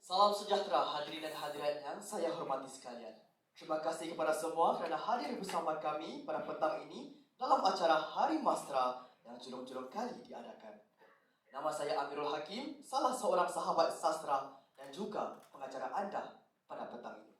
Salam sejahtera hadirin dan hadirat yang saya hormati sekalian. Terima kasih kepada semua kerana hadir bersama kami pada petang ini dalam acara Hari Mastra yang julung-julung kali diadakan. Nama saya Amirul Hakim, salah seorang sahabat sastra dan juga pengacara anda pada petang ini.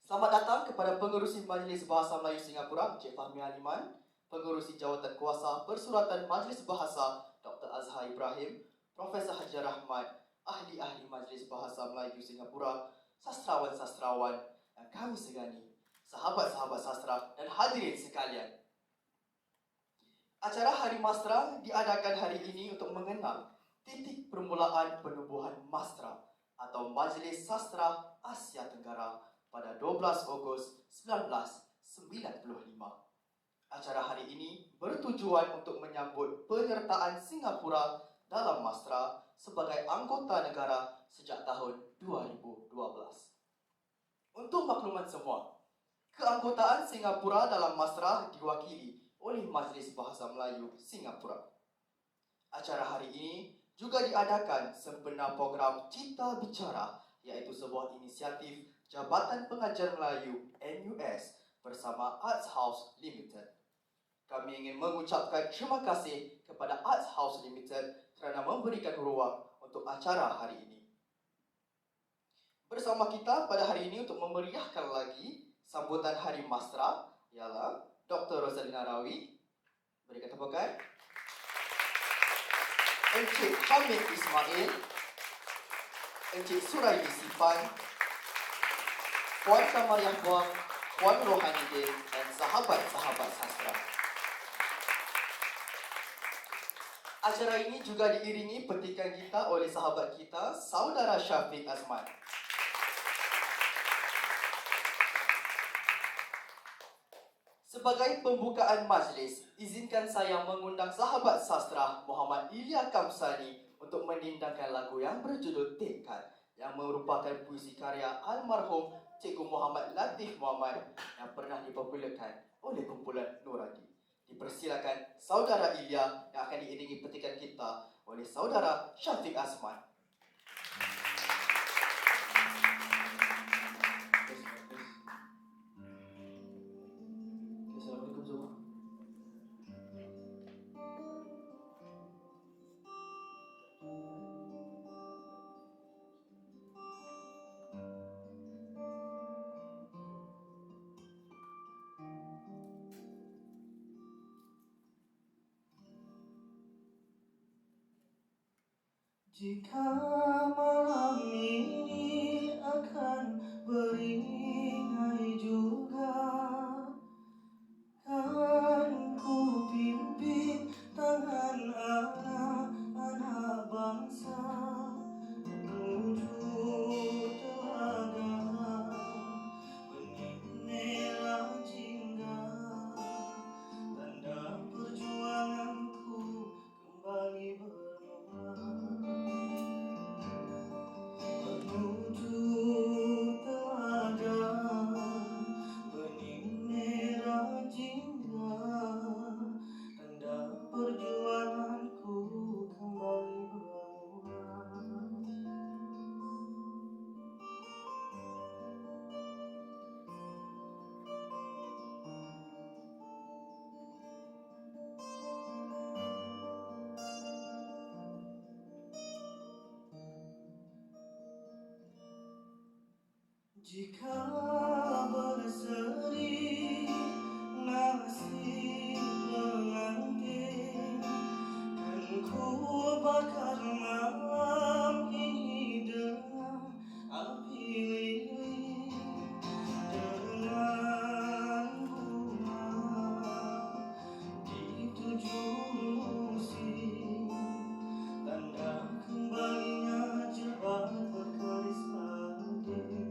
Selamat datang kepada pengerusi Majlis Bahasa Melayu Singapura, Encik Fahmi Aliman, pengerusi Jawatan Kuasa Persuratan Majlis Bahasa, Dr. Azhar Ibrahim, Profesor Haji Rahmat, ahli-ahli Majlis Bahasa Melayu Singapura, sastrawan-sastrawan yang kami segani, sahabat-sahabat sastra dan hadirin sekalian. Acara Hari Mastra diadakan hari ini untuk mengenal titik permulaan penubuhan Mastra atau Majlis Sastra Asia Tenggara pada 12 Ogos 1995. Acara hari ini bertujuan untuk menyambut penyertaan Singapura dalam Mastra sebagai anggota negara sejak tahun 2012. Untuk makluman semua, keanggotaan Singapura dalam Mastra diwakili oleh Majlis Bahasa Melayu Singapura. Acara hari ini juga diadakan sempena program Cita Bicara, iaitu sebuah inisiatif Jabatan Pengajar Melayu NUS bersama Arts House Limited. Kami ingin mengucapkan terima kasih kepada Arts House Limited kerana memberikan ruang untuk acara hari ini. Bersama kita pada hari ini untuk memeriahkan lagi sambutan Hari Mastra ialah Dr. Rosalina Rawi, berikan tepukan. Encik Hamid Ismail, Encik Suraini Sipan, Puan Kamariah Buang, Puan Rohanidin dan sahabat-sahabat sastra. Acara ini juga diiringi petikan kita oleh sahabat kita, Saudara Syafiq Azman. Sebagai pembukaan majlis, izinkan saya mengundang sahabat sastra Muhammad Ilya Kamsani untuk menindangkan lagu yang berjudul Tekad yang merupakan puisi karya almarhum Cikgu Muhammad Latif Muhammad yang pernah dipopularkan oleh kumpulan Nuradi. Dipersilakan Saudara Ilya yang akan diiringi petikan kita oleh Saudara Syafiq Azman. Assalamualaikum semua. Jika malam ini akan beringai juga, kan ku pimpin tangan anak-anak bangsa menuju telaga benih merah jingga, tanda perjuanganku kembali bermula. Menuju telaga benih merah jingga, tanda perjuanganku kembali bermula. Jika berseri nasib pengantin, kan ku bakar malam ini dengan api lilin, dengan bunga di tujuh musim, tanda kembalinya jebat berkeris adil.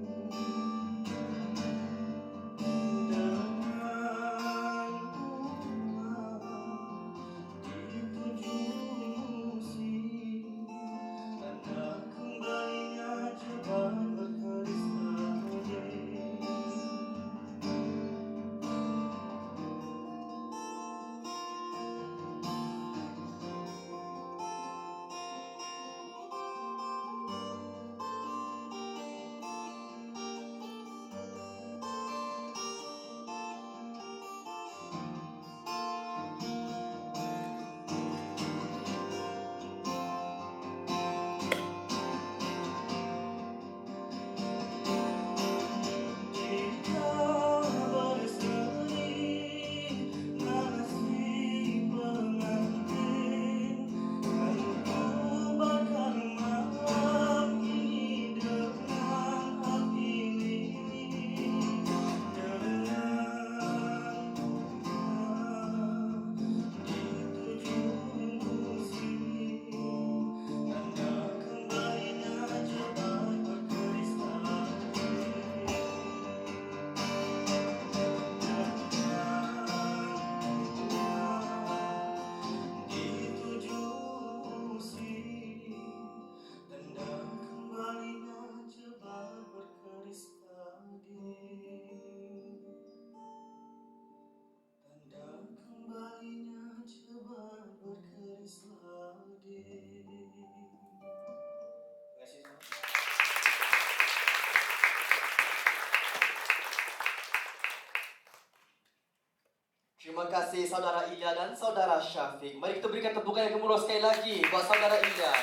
kasih Saudara Ilya dan Saudara Syafiq. Mari kita berikan tepukan yang gemuruh sekali lagi buat Saudara Ilya.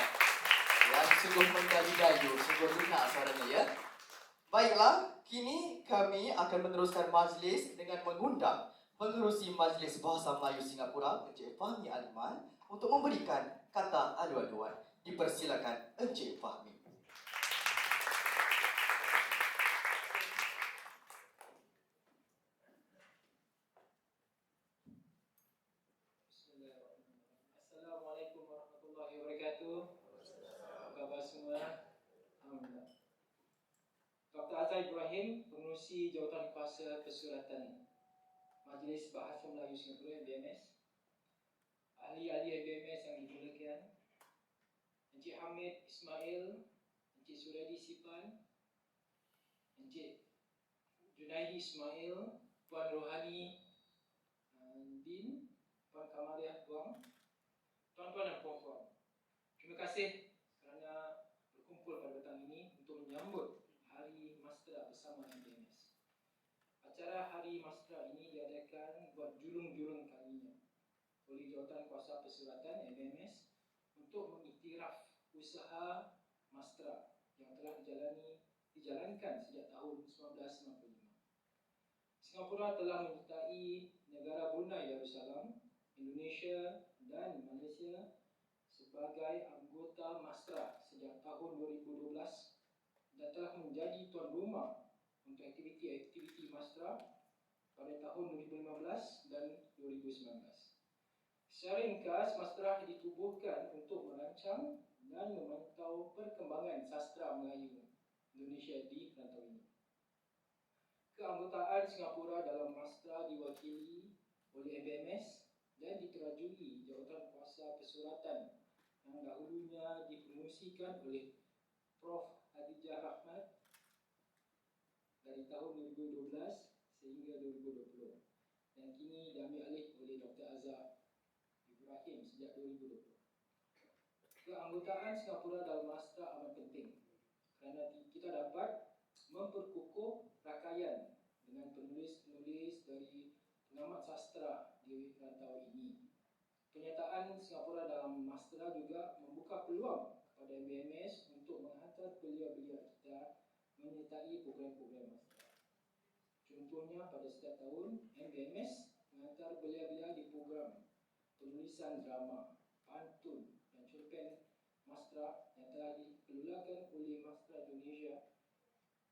Ya, sungguh mendayu-dayu, sungguh lunak suaranya ya. Baiklah, kini kami akan meneruskan majlis dengan mengundang pengerusi Majlis Bahasa Melayu Singapura, Encik Fahmi Aliman, untuk memberikan kata adu-aduan. Dipersilakan Encik Fahmi. Assalamualaikum warahmatullahi wabarakatuh. Apa khabar semua? Alhamdulillah. Dr. Azhar Ibrahim, Pengerusi Jawatan Kuasa Persuratan Majlis Bahasa Melayu Singapura (MBMS). Ahli-ahli MBMS yang dimuliakan, Encik Hamid Ismail, Encik Suradi Sipan, Encik Junaidi Ismail, Puan Rohani Din, Puan Kamariah Tuang, tuan-tuan dan puan-puan, terima kasih kerana berkumpul pada petang ini untuk menyambut Hari Mastera bersama MBMS. Acara Hari Mastera ini diadakan buat julung-julung kalinya oleh Jawatan Kuasa Persuratan MBMS untuk mengiktiraf usaha Mastera yang telah dijalankan sejak tahun 1995. Singapura telah menyertai negara Brunei Darussalam, Indonesia dan Malaysia sebagai anggota Mastera sejak tahun 2012 dan telah menjadi tuan rumah untuk aktiviti-aktiviti Mastera pada tahun 2015 dan 2019. Secara ringkas, Mastera ditubuhkan untuk merancang dan memantau perkembangan sastra Melayu Indonesia di perantau ini. Keanggotaan Singapura dalam Mastera diwakili oleh MBMS dan diterajui Jawatan Kuasa Persuratan yang dahulunya dipengerusikan oleh Prof. Hadijah Rahmat dari tahun 2012 sehingga 2020 dan kini diambil alih oleh Dr. Azhar Ibrahim sejak 2020. Keanggotaan Singapura dalam Mastera amat penting kerana kita dapat memperkukuh rakaian dengan penulis-penulis dari pengamat sastra di perantau ini. Penyataan Singapura dalam Mastera juga membuka peluang kepada MBMS untuk menghantar belia-belia kita menyertai program-program Mastera. Contohnya, pada setiap tahun, MBMS menghantar belia-belia di program penulisan drama, pantun dan cerpen Mastera yang telah dikelolakan oleh Mastera Indonesia.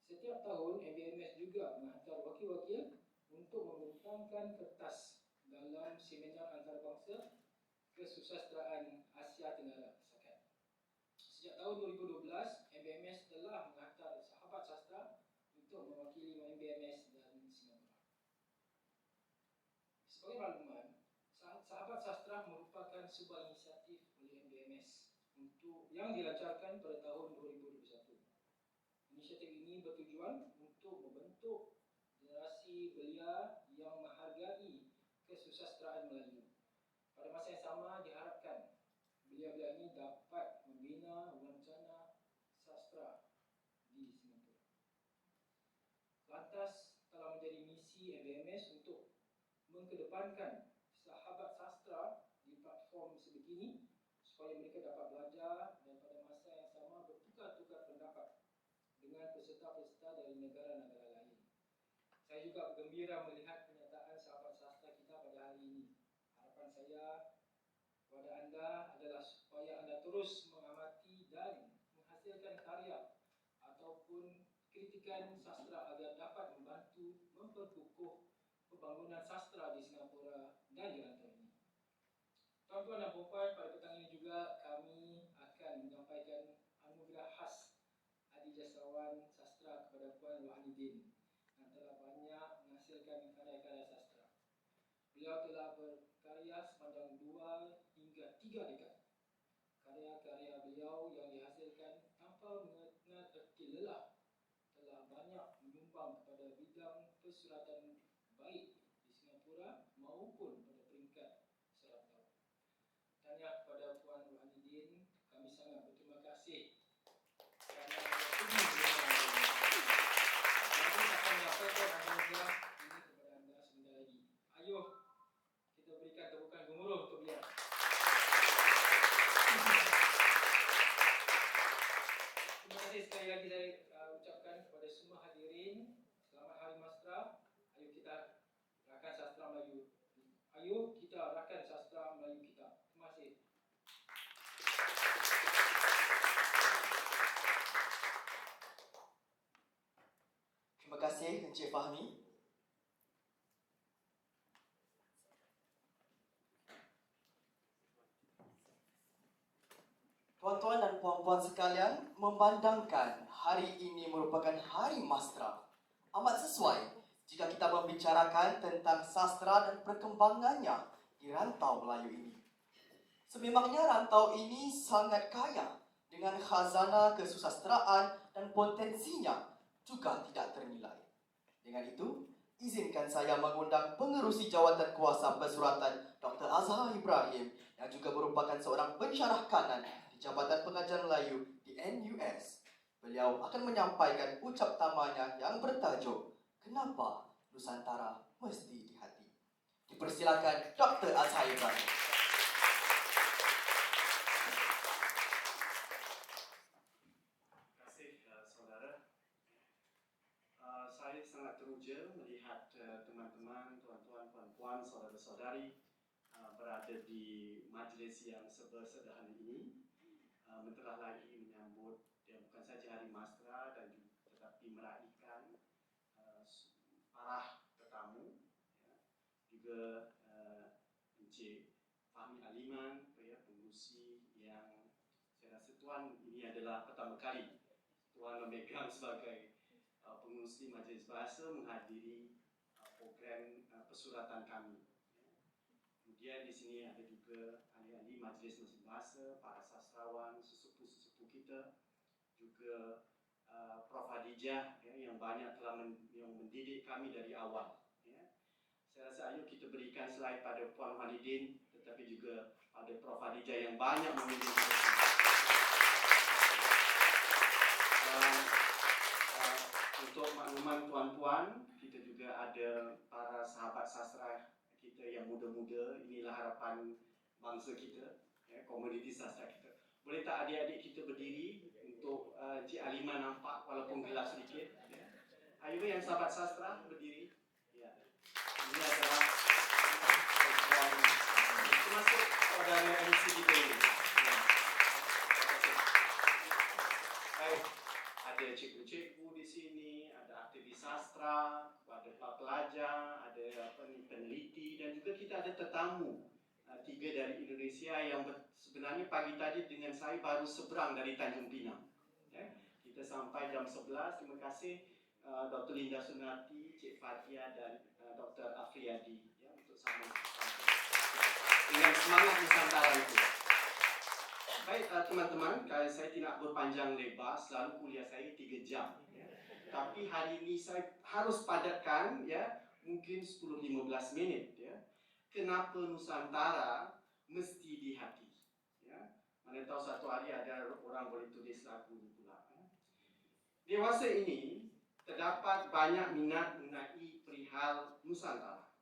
Setiap tahun, MBMS juga menghantar wakil-wakil untuk membentangkan kertas dalam seminar antarabangsa kesusasteraan Asia Tenggara (SAKAT). Sejak tahun 2012, MBMS telah menghantar sahabat sastra untuk mewakili MBMS dan Singapura. Sebagai makluman, sahabat sastra merupakan sebuah inisiatif oleh MBMS yang dilancarkan pada tahun 2021. Inisiatif ini bertujuan untuk membentuk generasi belia yang menghargai kesusasteraan Melayu. Pada masa yang sama, diharapkan belia-belia ini dapat membina wacana sastra di Singapura. Lantas, telah menjadi misi MBMS untuk mengedepankan sahabat sastra di platform sebegini supaya mereka dapat belajar dan pada masa yang sama bertukar-tukar pendapat dengan peserta-peserta dari negara-negara lain. Saya juga bergembira melihat penyataan sahabat sastra kita pada hari ini. Harapan saya kepada anda adalah supaya anda terus mengamati dan menghasilkan karya ataupun kritikan sastra agar dapat membantu memperkukuh pembangunan sastra di Singapura dan di rantau ini. Tuan-tuan dan puan-puan, pada petang ini juga kami akan menyampaikan anugerah khas Adi Jasawan Sastra kepada Puan Rohani Din yang telah banyak menghasilkan karya-karya sastra. Beliau telah berkarya sepanjang 2 hingga 3 dekad. Karya-karya beliau yang dihasilkan tanpa mengenal erti lelah telah banyak menyumbang kepada bidang persuratan baik di Singapura maupun pada peringkat serantau. Tanya kepada Puan Rohani Din, kami sangat berterima kasih kerana nanti akan menyampaikan anugerah ini kepada anda sebentar lagi. Ayuh kita Encik Fahmi. Tuan-tuan dan puan-puan sekalian, memandangkan hari ini merupakan Hari Mastra, amat sesuai jika kita membicarakan tentang sastra dan perkembangannya di rantau Melayu ini. Sememangnya rantau ini sangat kaya dengan khazanah kesusastraan dan potensinya juga tidak ternilai. Dengan itu, izinkan saya mengundang pengerusi jawatan kuasa pesuratan Dr. Azhar Ibrahim yang juga merupakan seorang pensyarah kanan di Jabatan Pengajar Melayu di NUS. Beliau akan menyampaikan ucap tamanya yang bertajuk Kenapa Nusantara Mesti di Hati. Dipersilakan Dr. Azhar Ibrahim. Saya sangat teruja melihat teman-teman, tuan-tuan, puan-puan, saudara-saudari berada di majlis yang sederhana ini. Bentar lagi menyambut bukan saja Hari Mastra dan juga tetapi meraihkan para tetamu, juga Encik Fahmi Aliman, pengurusi yang saya rasa tuan ini adalah pertama kali tuan memegang sebagai pengurusi Majlis Bahasa menghadiri program pesuratan kami. Kemudian di sini ada juga ahli-ahli Majlis Bahasa, para sastrawan, sesepuh-sesepuh kita, juga Prof. Hadijah yang banyak telah yang mendidik kami dari awal. Saya rasa ayo kita berikan slide pada Puan Walidin, tetapi juga pada Prof. Hadijah yang banyak membimbing kita. Untuk makluman tuan-tuan, kita juga ada para sahabat sastra kita yang muda-muda. Inilah harapan bangsa kita, komuniti sastra kita. Boleh tak adik-adik kita berdiri untuk Cik Aliman nampak walaupun gelap sedikit. Ayo yang sahabat sastra berdiri. Ya. Ini adalah termasuk saudara MC kita ini. Baik, ada cikgu-cikgu di sini, ada aktivis sastra, ada pelajar, ada peneliti, dan juga kita ada tetamu 3 dari Indonesia yang sebenarnya pagi tadi dengan saya baru seberang dari Tanjung Pinang. Kita sampai jam 11. Terima kasih Dr. Linda Sunarti, Cik Fatia dan Dr. Afriyadi untuk sama dengan semangat Nusantara itu. Baik teman-teman, saya tidak berpanjang lebar, selalu kuliah saya 3 jam. Tapi hari ini saya harus padatkan mungkin 10-15 menit. Kenapa Nusantara mesti di hati? Mana tahu satu hari ada orang boleh tulis lagu ini pula. Dewasa ini terdapat banyak minat mengenai perihal Nusantara,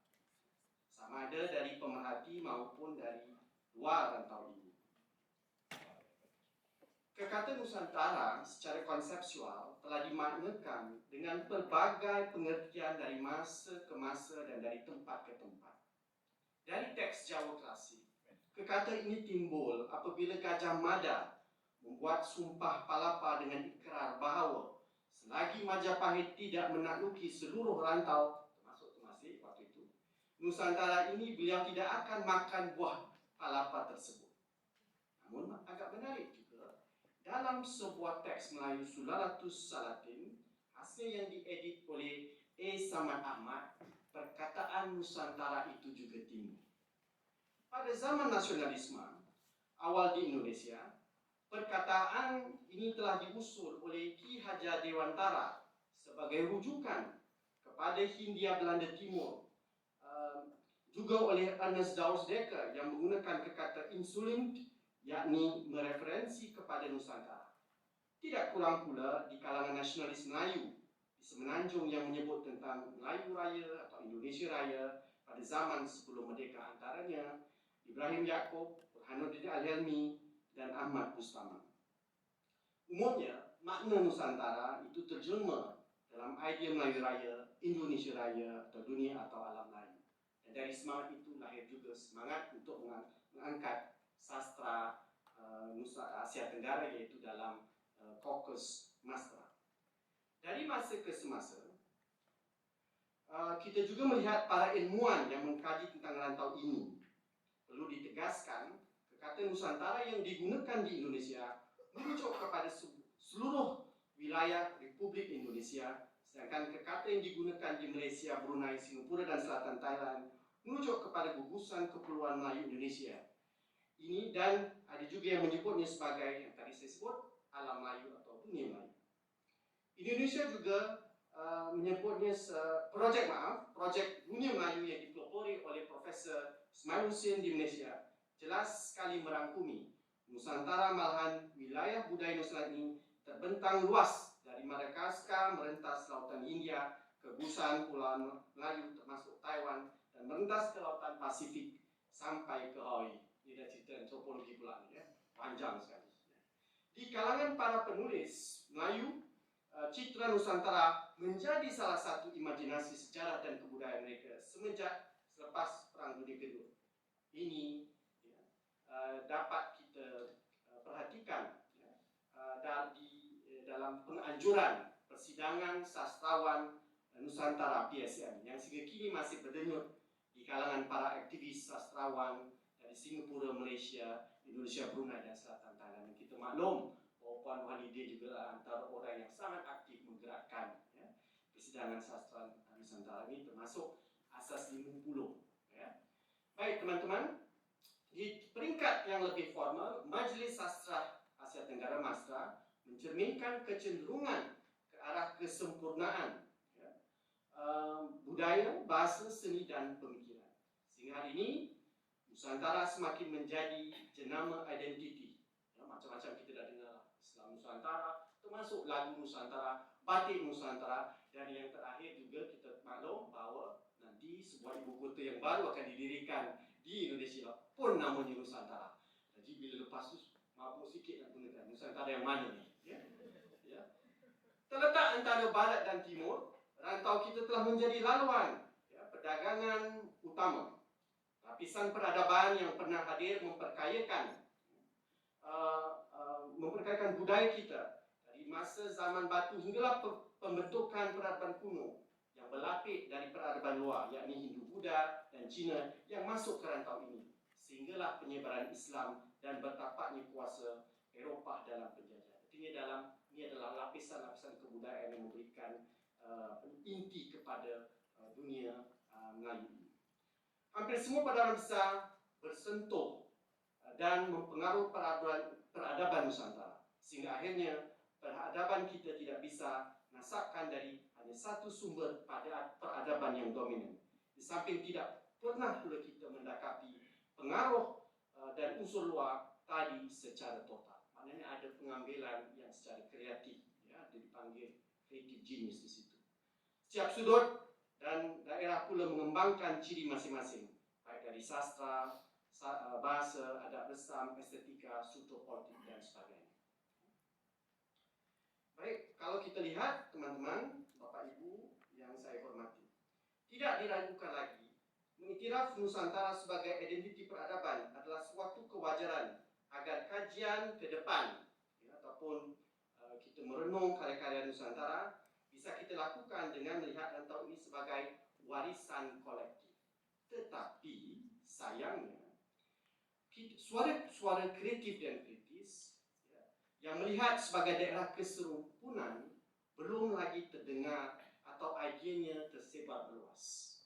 sama ada dari pemerhati maupun dari luar rantau ini. Kekata Nusantara secara konseptual telah dimaknakan dengan pelbagai pengertian dari masa ke masa dan dari tempat ke tempat. Dari teks Jawa klasik, kekata ini timbul apabila Gajah Mada membuat sumpah palapa dengan ikrar bahawa selagi Majapahit tidak menakluki seluruh rantau, termasuk Temasek waktu itu, Nusantara ini beliau tidak akan makan buah palapa tersebut. Namun agak menarik juga, dalam sebuah teks Melayu Sulalatus Salatin, hasil yang diedit oleh A. Samad Ahmad, perkataan Nusantara itu juga timbul. Pada zaman nasionalisme awal di Indonesia, perkataan ini telah diusul oleh Ki Hajar Dewantara sebagai rujukan kepada Hindia Belanda Timur, juga oleh Ernest Douwes-Dekker yang menggunakan kekata insulin, yakni mereferensi kepada Nusantara. Tidak kurang pula di kalangan nasionalis Melayu di Semenanjung yang menyebut tentang Melayu Raya atau Indonesia Raya pada zaman sebelum merdeka, antaranya Ibrahim Yaakob, Burhanuddin Al-Helmi, dan Ahmad Bustami. Umumnya, makna Nusantara itu terjemah dalam idea Melayu Raya, Indonesia Raya, atau dunia atau alam Melayu. Dan dari semangat itu lahir juga semangat untuk mengangkat sastra Asia Tenggara, yaitu dalam Caucus Mastra. Dari masa ke semasa, kita juga melihat para ilmuwan yang mengkaji tentang rantau ini. Perlu ditegaskan, kata Nusantara yang digunakan di Indonesia merujuk kepada seluruh wilayah Republik Indonesia, sedangkan kata yang digunakan di Malaysia, Brunei, Singapura dan Selatan Thailand merujuk kepada gugusan Kepulauan Melayu Indonesia. Ini dan ada juga yang menyebutnya sebagai yang tadi saya sebut alam Melayu atau dunia Melayu. Indonesia juga menyebutnya projek dunia Melayu yang dipelopori oleh Profesor Ismail Hussein di Malaysia jelas sekali merangkumi Nusantara, malahan wilayah budaya Nusantara ini terbentang luas dari Madagaskar merentas lautan India ke gugusan Pulau Melayu termasuk Taiwan dan merentas ke lautan Pasifik sampai ke Hawaii. Ini dah cerita antropologi pula ni, ya. Panjang sekali. Di kalangan para penulis Melayu, citra Nusantara menjadi salah satu imajinasi sejarah dan kebudayaan mereka semenjak selepas Perang Dunia Kedua. Ini dapat kita perhatikan dalam penganjuran persidangan sastrawan Nusantara PSM yang sehingga kini masih berdenyut di kalangan para aktivis sastrawan dari Singapura, Malaysia, Indonesia, Brunei dan Selatan Thailand. Kita maklum Puan Walidia juga antara orang yang sangat aktif menggerakkan persidangan sastra Nusantara ini, termasuk Asas 50. Baik teman-teman, di peringkat yang lebih formal, Majlis Sastra Asia Tenggara MASTRA mencerminkan kecenderungan ke arah kesempurnaan budaya, bahasa, seni dan pemikiran. Sehingga hari ini Nusantara semakin menjadi jenama identiti. Macam-macam kita dah dengar Islam Nusantara, termasuk lagu Nusantara, batik Nusantara, dan yang terakhir juga kita maklum bahawa nanti sebuah ibu kota yang baru akan didirikan di Indonesia pun namanya Nusantara. Jadi bila lepas tu mabuk sikit nak gunakan Nusantara yang mana ni? Terletak antara barat dan timur, rantau kita telah menjadi laluan perdagangan utama. Lapisan peradaban yang pernah hadir memperkayakan budaya kita dari masa zaman batu hinggalah pembentukan peradaban kuno yang berlapik dari peradaban luar, yakni Hindu, Buddha dan Cina yang masuk ke rantau ini, sehinggalah penyebaran Islam dan bertapaknya kuasa Eropah dalam penjajahan. Artinya ini adalah lapisan-lapisan kebudayaan yang memberikan inti kepada dunia Melayu ini. Hampir semua peradaban besar bersentuh dan mempengaruhi peradaban Nusantara, sehingga akhirnya peradaban kita tidak bisa nasabkan dari hanya satu sumber pada peradaban yang dominan. Di samping tidak pernah pula kita mendakapi pengaruh dan unsur luar tadi secara total. Maknanya ada pengambilan yang secara kreatif, dipanggil creative genius di situ. Setiap sudut dan daerah pula mengembangkan ciri masing-masing, baik dari sastra, bahasa, adat resam, estetika, struktur politik dan sebagainya. Baik, kalau kita lihat teman-teman, Bapak Ibu yang saya hormati, tidak diragukan lagi, mengiktiraf Nusantara sebagai identiti peradaban adalah suatu kewajaran agar kajian ke depan ataupun kita merenung karya-karya Nusantara bisa kita lakukan dengan melihat rantau ini sebagai warisan kolektif. Tetapi sayangnya suara-suara kreatif dan kritis yang melihat sebagai daerah keserumpunan belum lagi terdengar atau idenya tersebar meluas.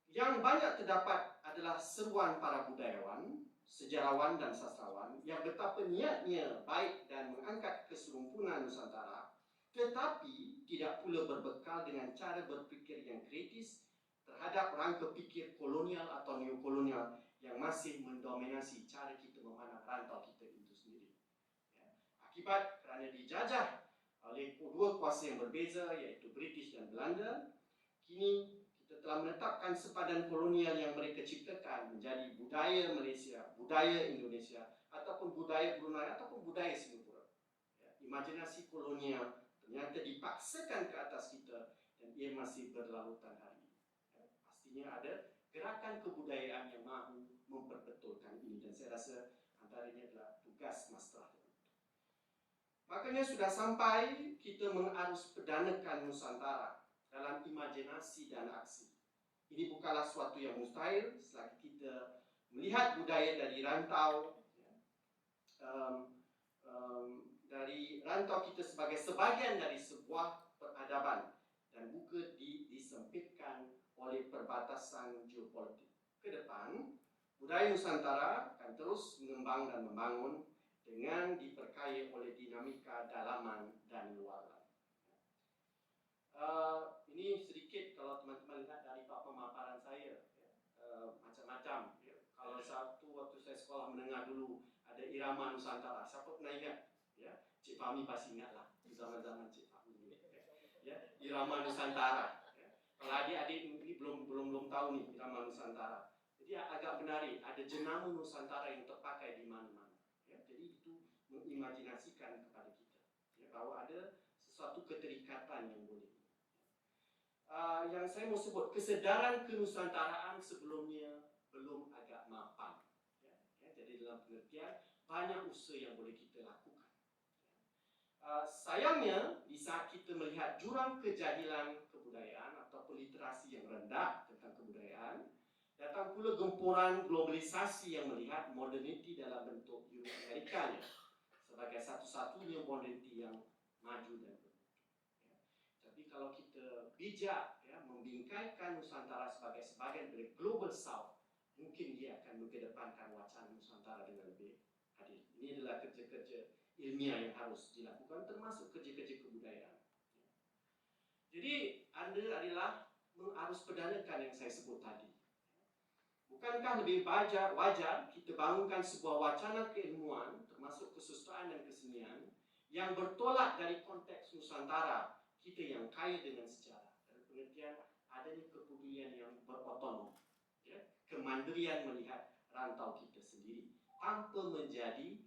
Yang banyak terdapat adalah seruan para budayawan, sejarawan dan sastrawan yang betapa niatnya baik dan mengangkat keserumpunan Nusantara, tetapi tidak pula berbekal dengan cara berfikir yang kritis terhadap rangka fikir kolonial atau neokolonial yang masih mendominasi cara kita memandang rantau kita itu sendiri. Akibat kerana dijajah oleh dua kuasa yang berbeza, iaitu British dan Belanda, kini kita telah menetapkan sepadan kolonial yang mereka ciptakan menjadi budaya Malaysia, budaya Indonesia, ataupun budaya Brunei, ataupun budaya Singapura. Imajinasi kolonial ternyata dipaksakan ke atas kita dan ia masih berlarutan hari ini. Pastinya ada gerakan kebudayaan yang mahu memperbetulkan ini dan saya rasa antaranya adalah tugas MASTRA. Makanya sudah sampai kita mengarus pedanakan Nusantara dalam imajinasi dan aksi. Ini bukanlah suatu yang mustahil selagi kita melihat budaya dari rantau, dari rantau kita sebagai sebahagian dari sebuah peradaban dan bukan disempitkan oleh perbatasan geopolitik. Ke depan, budaya Nusantara akan terus mengembang dan membangun dengan diperkaya oleh dinamika dalaman dan luaran. Ini sedikit kalau teman-teman lihat dari pemaparan saya, macam-macam. Kalau satu waktu saya sekolah menengah dulu ada irama Nusantara, siapa pernah ingat? Ya, Cik Fahmi pasti ingat lah, zaman-zaman Cik Fahmi. Ya, irama Nusantara. Ya. Kalau adik-adik ini belum tahu nih irama Nusantara. Jadi agak menarik, ada jenama Nusantara yang terpakai di mana-mana. Ya, jadi itu mengimajinasikan kepada kita, ya, bahwa ada sesuatu keterikatan yang boleh. Yang saya mau sebut, kesedaran kenusantaraan sebelumnya belum agak mapan. Ya, jadi dalam pengertian banyak usaha yang boleh kita lakukan. Sayangnya, di saat kita melihat jurang kejahilan kebudayaan atau literasi yang rendah tentang kebudayaan, datang pula gempuran globalisasi yang melihat moderniti dalam bentuk Amerikanya sebagai satu-satunya moderniti yang maju dan bermutu. Ya. Tapi kalau kita bijak, ya, membingkaikan Nusantara sebagai sebagian dari Global South, mungkin dia akan mengedepankan wacana Nusantara dengan lebih adil. Ini adalah kerja-kerja ilmiah yang harus dilakukan, termasuk kerja-kerja kebudayaan. Ya. Jadi, Anda adalah harus pedanakan yang saya sebut tadi. Bukankah lebih wajar kita bangunkan sebuah wacana keilmuan, termasuk kesusastraan dan kesenian, yang bertolak dari konteks Nusantara kita yang kaya dengan sejarah. Dalam pengertian adanya kepedulian yang berotonom, ya, kemandirian melihat rantau kita sendiri, tanpa menjadi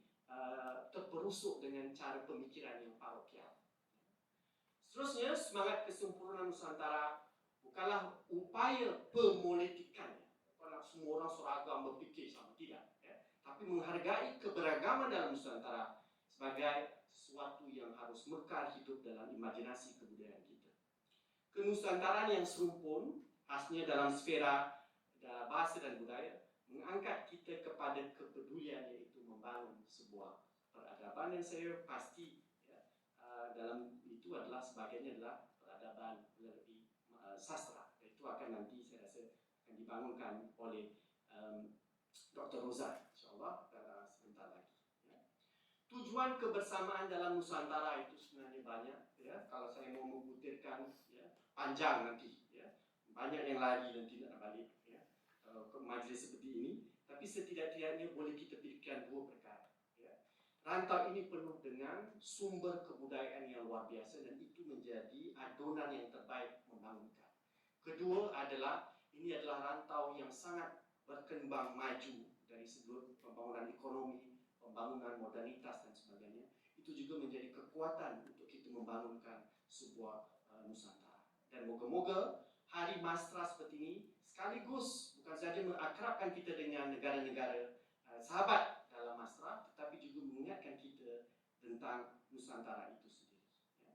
terperusuk dengan cara pemikiran yang parokial. Seterusnya, semangat kesempurnaan Nusantara bukanlah upaya pepolitikannya. Bukanlah semua orang seragam berfikir sama, tidak. Ya. Tapi menghargai keberagaman dalam Nusantara sebagai sesuatu yang harus mekar hidup dalam imajinasi kebudayaan kita. Kenusantaraan yang serumpun, khasnya dalam sfera bahasa dan budaya, mengangkat kita kepada kepedulian, yaitu membangun sebuah peradaban yang saya pasti, ya, dalam itu adalah sebagiannya adalah peradaban melalui sastra. Itu akan nanti saya rasa akan dibangunkan oleh Dr. Roza, insyaAllah sebentar lagi. Ya. Tujuan kebersamaan dalam Nusantara itu sebenarnya banyak. Ya. Kalau saya mau mengutipkan, ya, panjang nanti, ya. Banyak yang lari dan tidak balik, ya, ke majlis seperti ini. Tapi setidak-tidaknya boleh kita pikirkan dua perkara. Ya. Rantau ini penuh dengan sumber kebudayaan yang luar biasa dan itu menjadi adonan yang terbaik membangunkan. Kedua adalah, ini adalah rantau yang sangat berkembang maju dari sudut pembangunan ekonomi, pembangunan modernitas dan sebagainya. Itu juga menjadi kekuatan untuk kita membangunkan sebuah Nusantara. Dan moga-moga Hari Mastra seperti ini sekaligus bukan saja mengakrabkan kita dengan negara-negara sahabat dalam Mastra, tetapi juga mengingatkan kita tentang Nusantara itu sendiri. Ya.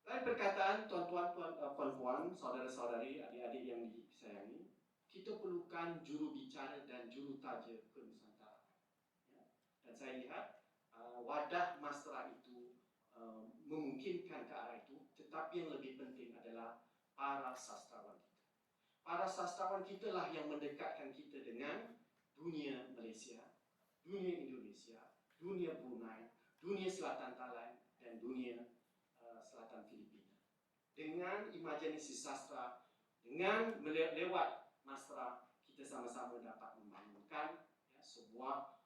Lain perkataan, tuan-tuan, puan-puan, saudara-saudari, adik-adik yang disayangi, kita perlukan juru bicara dan juru taja ke Nusantara. Ya. Dan saya lihat wadah Mastra itu memungkinkan ke arah itu, tetapi yang lebih penting adalah para sastrawan kita. Para sastrawan kita lah yang mendekatkan kita dengan dunia Malaysia, dunia Indonesia, dunia Brunei, dunia Selatan Thailand, dan dunia Selatan Filipina. Dengan imajinasi sastra, dengan lewat Mastra, kita sama-sama dapat membangunkan, ya, sebuah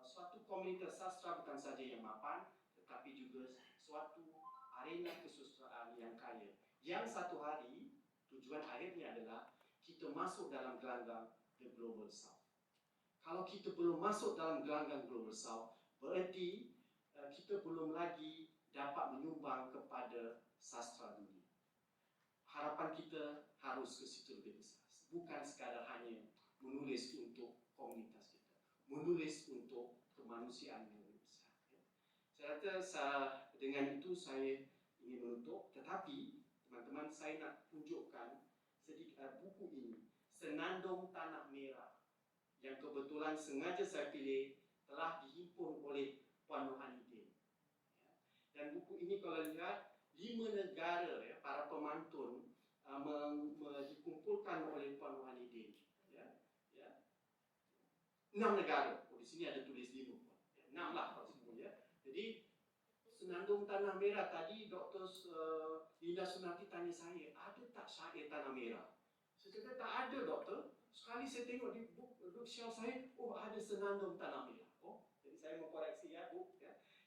suatu komunitas sastra bukan saja yang mapan, tetapi juga suatu arena kesusastraan yang kaya. Yang satu hari tujuan akhirnya adalah kita masuk dalam gelanggang the Global South. Kalau kita belum masuk dalam gelanggang Global South, berarti kita belum lagi dapat menyumbang kepada sastra dunia. Harapan kita harus ke situ lebih besar. Bukan sekadar hanya menulis untuk komunitas kita, menulis untuk kemanusiaan yang lebih besar. Ya. Saya rasa dengan itu saya ingin menutup, tetapi teman-teman, saya nak tunjukkan buku ini, Senandung Tanah Merah, yang kebetulan sengaja saya pilih, telah dihimpun oleh Puan Rohanidin. Dan buku ini kalau lihat, 5 negara para pemantun dikumpulkan oleh Puan Rohanidin. 6 negara. Di sini ada tulis 5. 6 lah kalau semua. Jadi Senandung Tanah Merah tadi Dr. Linda Sunarti tanya saya, ada tak syair Tanah Merah? Saya kata tak ada, doktor. Sekali saya tengok di bookshelf saya, ada Senandung Tanah Merah. Jadi saya mengkoreksi Bu.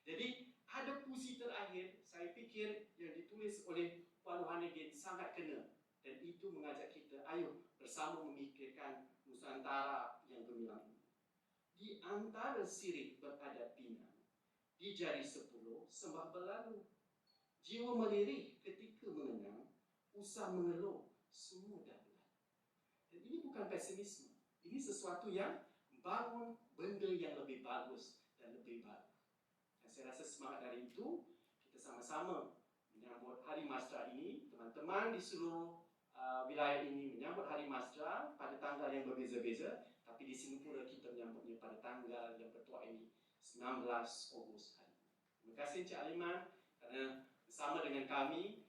Jadi ada puisi terakhir, saya fikir yang ditulis oleh Puan Rohanidin sangat kena. Dan itu mengajak kita, ayo bersama memikirkan Nusantara yang gemilang ini. Di antara sirih beradat pinang, di jari 10 sembah berlalu. Jiwa melirih ketika mengenang, usah mengeluh, semua dah berlalu. Dan ini bukan pesimisme. Ini sesuatu yang bangun benda yang lebih bagus dan lebih baru. Dan saya rasa semangat dari itu, kita sama-sama menyambut Hari Masra ini. Teman-teman di seluruh wilayah ini menyambut Hari Masra pada tanggal yang berbeza-beza. Tapi di sini pula kita menyambutnya pada tanggal yang bertuah ini, 19 Ogos hari ini. Terima kasih Encik Aliman kerana bersama dengan kami,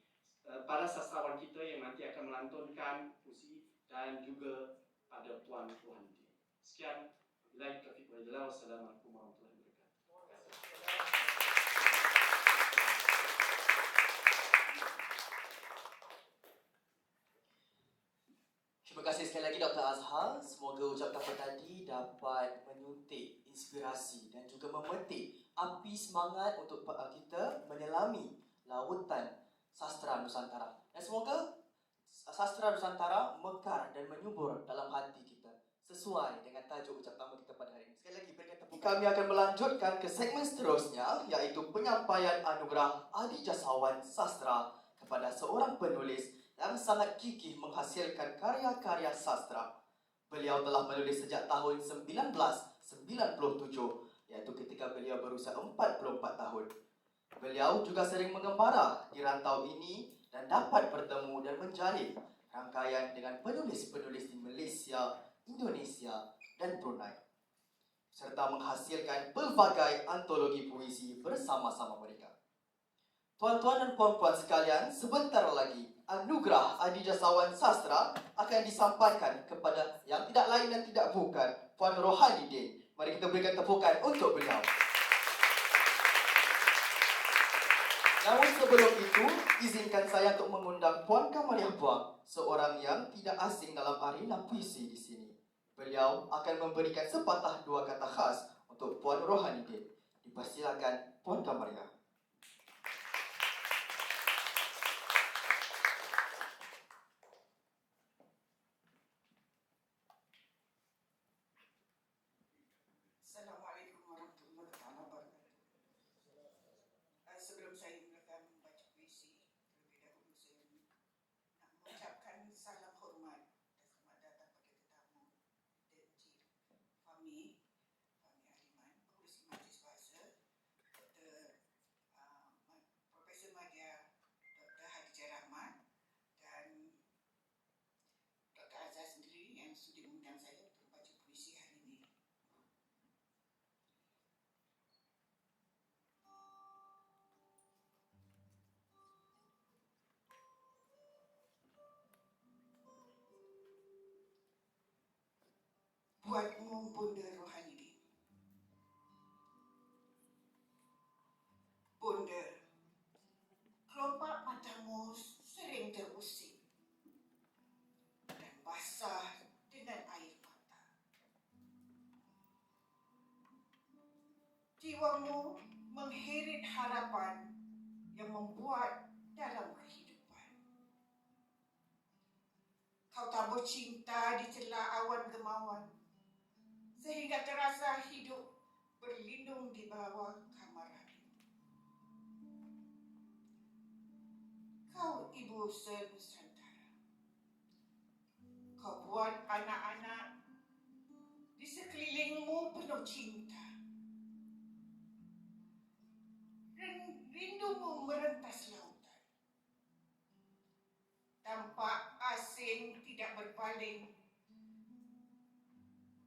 para sastrawan kita yang nanti akan melantunkan puisi dan juga pada Puan Rohanidin. Sekian. Wabillahi taufiq wal hidayah. Wassalamualaikum warahmatullahi wabarakatuh. Terima kasih sekali lagi Dr. Azhar. Semoga ucapan tadi dapat menyuntik inspirasi dan juga memetik api semangat untuk kita menyelami lautan sastra Nusantara. Dan semoga sastra Nusantara mekar dan menyubur dalam hati kita sesuai dengan tajuk ucapan pertama kita pada hari ini. Sekali lagi berikan tepuk. Kami akan melanjutkan ke segmen seterusnya, iaitu penyampaian anugerah Adi Jasawan Sastra kepada seorang penulis yang sangat gigih menghasilkan karya-karya sastra. Beliau telah menulis sejak tahun 1997, iaitu ketika beliau berusia 44 tahun. Beliau juga sering mengembara di rantau ini dan dapat bertemu dan menjalin rangkaian dengan penulis-penulis di Malaysia, Indonesia dan Brunei, serta menghasilkan pelbagai antologi puisi bersama-sama mereka. Tuan-tuan dan puan-puan sekalian, sebentar lagi anugerah Adi Jasawan Sastra akan disampaikan kepada yang tidak lain dan tidak bukan Puan Rohanidin. Mari kita berikan tepukan untuk beliau. Namun sebelum itu, izinkan saya untuk mengundang Puan Kamariah Buang, seorang yang tidak asing dalam arena puisi di sini. Beliau akan memberikan sepatah dua kata khas untuk Puan Rohanidin. Dipersilakan Puan Kamariah. Assalamualaikum warahmatullahi wabarakatuh. Sebelum saya mulakan membaca puisi, terlebih dahulu saya nak mengucapkan salam hormat dan selamat datang kepada tetamu Encik Fahmi Aliman, Pengerusi Majlis Bahasa, Dr. Profesor Madya Dr. Hadijah Rahmat dan Dr. Azhar sendiri yang sudi mengundang saya untuk membaca puisi hari ini. Buatmu Bunda Rohanidin. Bunda, kelopak matamu sering terusik dan basah dengan air mata. Jiwamu mengheret harapan yang membuat dalam kehidupan. Kau tabur cinta di celah awan gemawan, sehingga terasa hidup berlindung di bawah kamar api. Kau ibu senusantara. Kau buat anak-anak di sekelilingmu penuh cinta. Rindumu merentas lautan. masing tidak berpaling.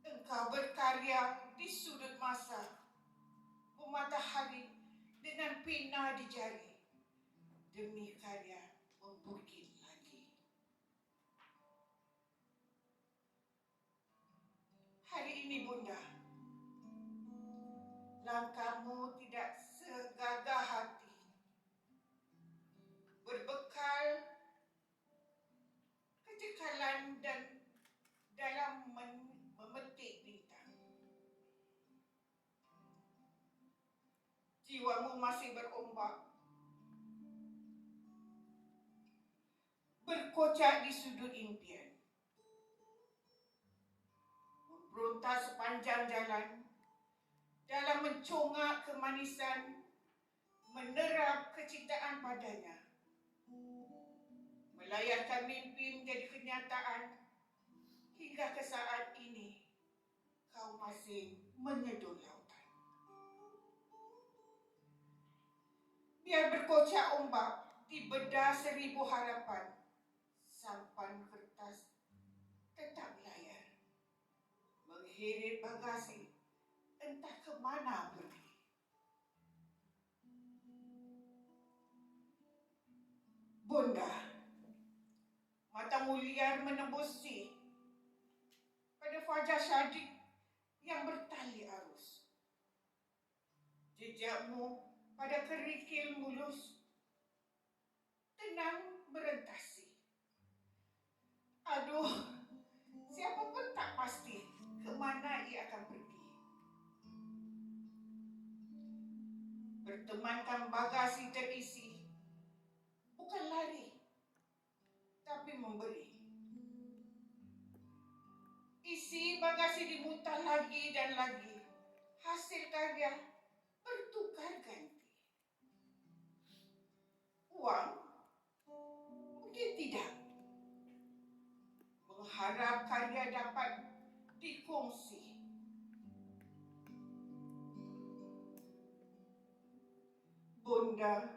Engkau berkarya di sudut masa, mematahari dengan pena di jari, demi karya membukit lagi. Hari ini Bunda, langkahmu tidak segagah hati. Berbekal kecekalan dan dalam memetik bintang. Jiwamu masih berombak, berkocak di sudut impian. Memberontak sepanjang jalan, dalam mencongak kemanisan, menerap kecintaan padanya. Melayarkan mimpi menjadi kenyataan, hingga ke saat ini kau masih menyedur lautan. Biar berkocak ombak di bedah 1000 harapan, sampan kertas tetap layar, mengheret bagasi entah ke mana pergi. Bunda, matamu liar menembusi pada fajar syadik yang bertali arus. Jejakmu pada kerikil mulus, tenang merentasi. Aduh, siapa pun tak pasti ke mana ia akan pergi. Bertemankan bagasi terisi, bukan lari, tapi memberi. Isi bagasi dimutar lagi dan lagi, hasil karya bertukar ganti. Uang? Mungkin tidak. Mengharap karya dapat dikongsi. Bunda,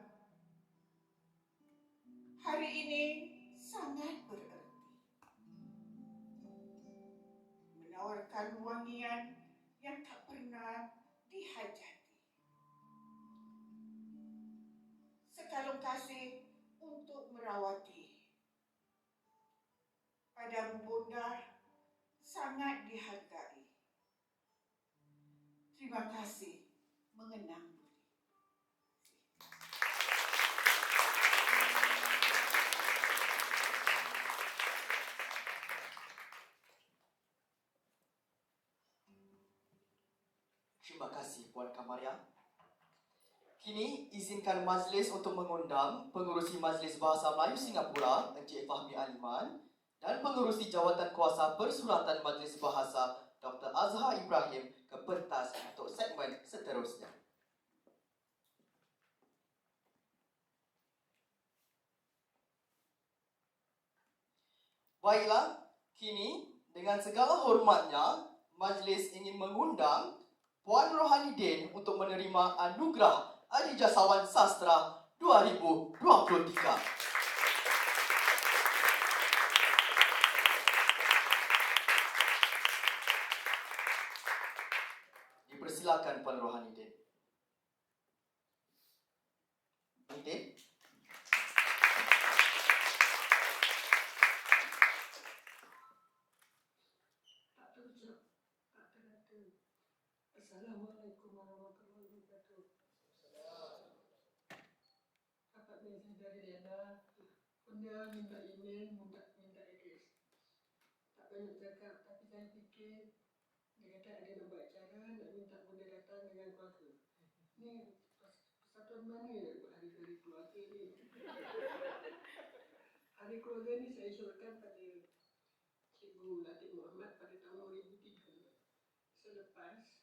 hari ini sangat bererti. Menawarkan wangian yang tak pernah dihajati. Sekalung kasih untuk merawati. Padamu Bunda sangat dihargai. Terima kasih mengenang budi. Terima kasih Puan Kamaria. Kini izinkan majlis untuk mengundang pengurusi Majlis Bahasa Melayu Singapura Encik Fahmi Aliman dan pengurusi Jawatan Kuasa Persuratan Majlis Bahasa Dr. Azhar Ibrahim ke pentas untuk segmen seterusnya. Baiklah, kini dengan segala hormatnya, majlis ingin mengundang Puan Rohanidin untuk menerima anugerah Adijasawan Sastra 2023. Dipersilakan Puan Rohanidin. Nidin. Assalamualaikum warahmatullahi wabarakatuh. Dapat mesej dari Lena, Bunda minta email, minta address. Tak banyak cakap, tapi saya fikir dia kata ada nak buat acara, nak minta Bunda datang dengan keluarga. Ni persatuan mana nak buat hari-hari keluarga ni? Hari keluarga ni saya syorkan pada Cikgu Latif Muhammad pada tahun 2003. Selepas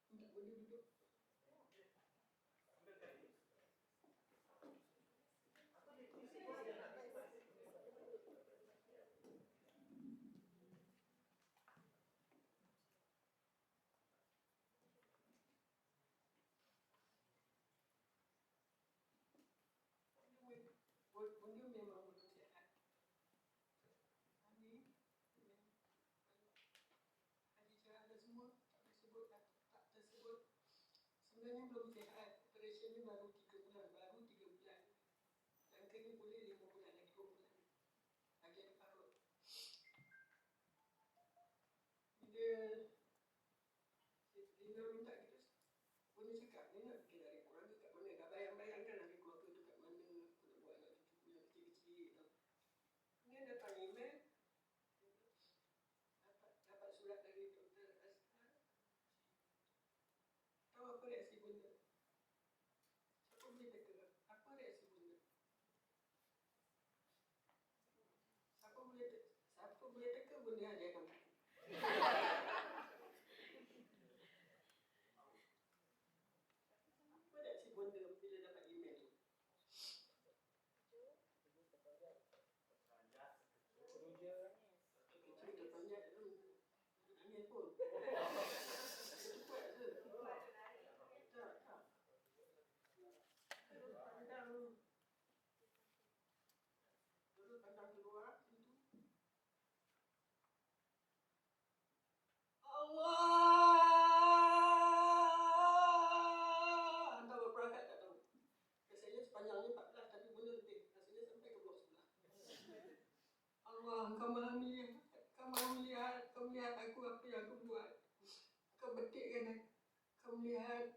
minta Bunda duduk. Bunda memang belum sihat. sebenarnya belum sihat. Operation ni baru 3 bulan. Yang ni boleh 5 bulan lagi 2 bulan. Bagian parut. Dia Lina minta kita boleh cakap ni nak pergi dari keluarga kat mana. Dah bayang-bayangkan dari keluarga tu kat mana. Aku nak buat anak cucu yang kecil-kecil tu. Dia datang email. Dapat surat dari Dr. Asrar. Tahu apa reaksi bunda? Siapa boleh teka? Apa reaksi bunda? Siapa boleh teka bunda ada akan mati? Apa reaksi bunda bila dapat email tu? Kecil terpanjat tu. Nangis pun. Cepat je. Tak. Terus pandang keluar pintu. Allah! Entah berapa rakaat tak tahu. Rasanya sepanjangnya 14 tapi benda lebih. Rasanya sampai ke blok sebelah. Allah, Engkau maha melihat. Kau melihat aku apa yang aku buat. Kau betikkan aku. Kau melihat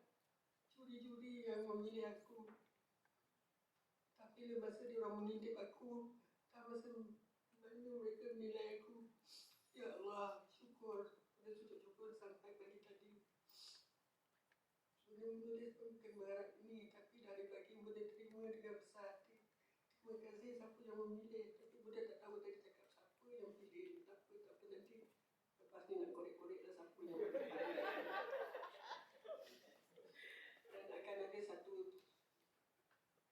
juri-juri yang memilih aku. Tapi masa dia orang mengintip aku, tak masa mana mereka menilai aku. Ya Allah, syukur. Pada sujud syukur sampai pagi tadi. Bunda menulis penggembaran ini, tapi dari pagi Bunda terima dengan besar hati. Terima kasih siapa yang memilih. Tapi Bunda tak tahu tadi cakap siapa yang pilih. Tak apa nanti. Lepas ni nak korek-korek lah siapa yang pilih. Dan akan ada satu,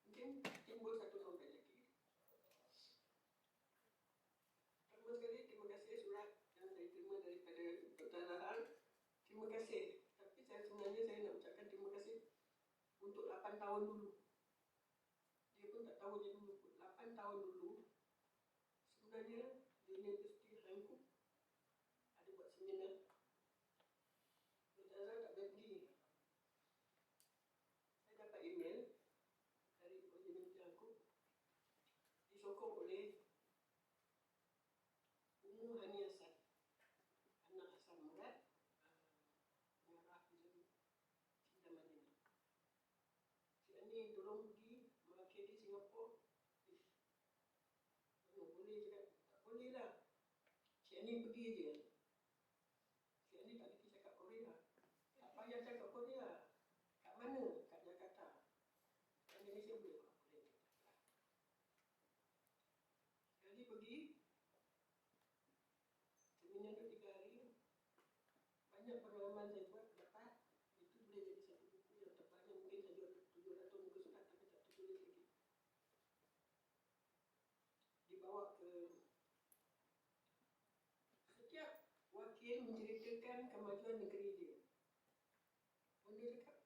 mungkin timbul satu novel lagi. Pertama sekali, terima kasih surat yang saya terima daripada Dr. Rahal. Terima kasih. Tapi sebenarnya saya nak ucapkan terima kasih untuk 8 tahun dulu. Dia pun tak tahu dia dulu. 8 tahun dulu, sebenarnya Universiti Hankook ada buat seminar. Dr. Rahal tak boleh pergi. Saya dapat email dari Universiti Hankook disokong oleh Ummu Hani Hasan, anak Hasan Murad, pengarah filem Cinta Madinah. Cik Ani tolong pergi mewakili Singapura. Mana boleh cakap? Tak boleh lah. Cik Ani pergi je. Cik Ani tak boleh cakap Korea. Tak payah cakap Korea. Kat mana? Kat Jakarta. Kat Malaysia boleh? Boleh. Sekali pergi, seminar tu 3 hari. Banyak pengalaman saya buat dapat. Itu boleh jadi satu buku yang terbanyak, mungkin saja 700 muka surat tapi tak tertulis lagi. Dibawa ke setiap wakil menceritakan kemajuan negeri dia. Benda cakap,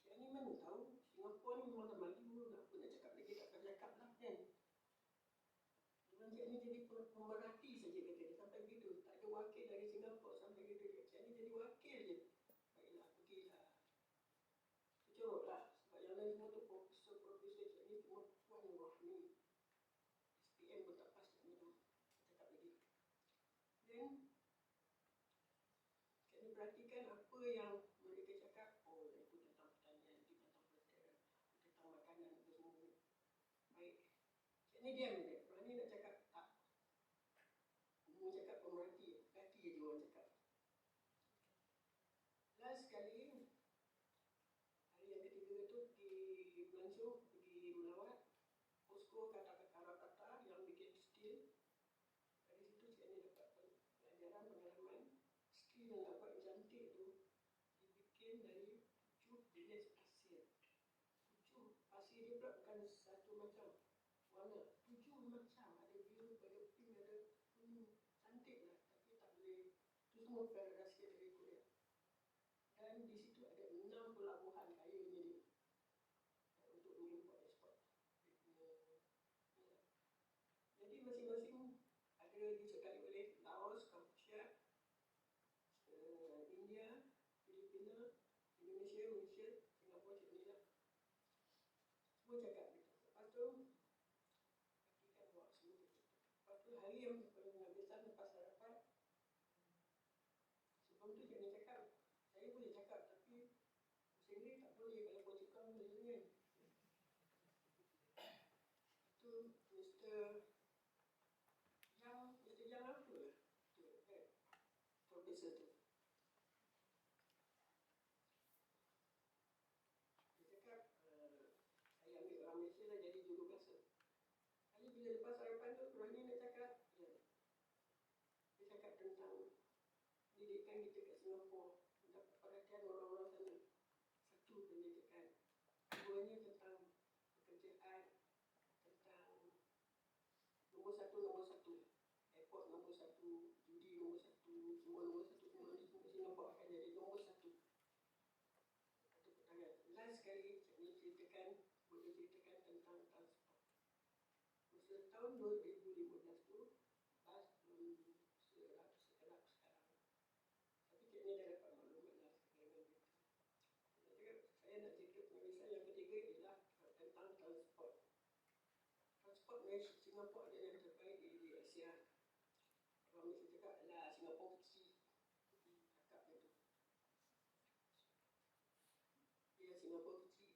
Cik Ani mana tahu Singapura ni memang dah maju. Apa nak cakap lagi, tak payah cakap lah kan. Memang Cik Ani jadi pemerhati saja kata dia. Sampai begitu, tak ada wakil dari Singapura sampai gitu. Cik Ani jadi wakil je. Baiklah, pergilah. Tercorok lah. Sebab yang lain semua tu profesor-profesor. Cik Ani semua Puan Rohani. SPM pun tak pas Cik Ani tu. Cakap lagi. Dan Cik Ani perhatikan apa yang mereka cakap. Oh, itu tentang pertanian, itu tentang perdana, itu tentang makanan, itu semua. Baik. Cik Ani diam je. Rohani nak cakap, tak. Umum cakap pemerhati. Hati je orang cakap. Last sekali, hari yang ketiga tu pergi Melancong, pergi melawat posko kata-kata yang bikin steel. Dari situ Cik Ani dapat pelajaran, pengalaman. Steel yang dapat cantik tu dibikin dari 7 jenis pasir. 7 pasir dia pula bukan satu macam warna. 7 macam. Ada biru, ada pink, ada kuning. Cantik lah. Tapi tak boleh. Itu semua rahsia dari Korea. Dan di situ ada 6 pelabuhan kayanya dia untuk mengimport ekspor. Jadi masing-masing ada disertai oleh Laos, Kampuchia, India, Filipina, Indonesia, Semua cakap gitu. Lepas tu, kaki kan buat semua gitu. Lepas tu hari yang paling menghabiskan lepas sarapan, sebelum tu jangan cakap. Saya boleh cakap tapi musim ni tak boleh kalau buat cakap boleh kan. Tu Mr. Yang apa? Tu kan. Profesor tu. Dia cakap, saya ambil orang Malaysia lah jadi jurubahasa. Kali bila lepas sarapan tu, berani nak cakap, dia cakap tentang pendidikan kita kat Singapura, mendapat perhatian orang-orang sana. Satu, pendidikan. Keduanya tentang pekerjaan, tentang nombor satu. Airport nombor satu, judi nombor satu, semua nombor satu. Semua ni semua Singapura akan jadi nombor satu. Tepuk tangan. Last sekali, saya ceritakan tentang transport. Masa tahun 2015 tu, bas belum sekerap sekarang. Tapi Cik Ni dah dapat maklumat lah dengan kita. Saya nak cerita penulisan yang ketiga ialah tentang transport. Transport Malaysia Singapura adalah yang terbaik di Asia. Orang Malaysia cakap lah Singapura kecil. Cakap macam tu. Ya, Singapura kecil.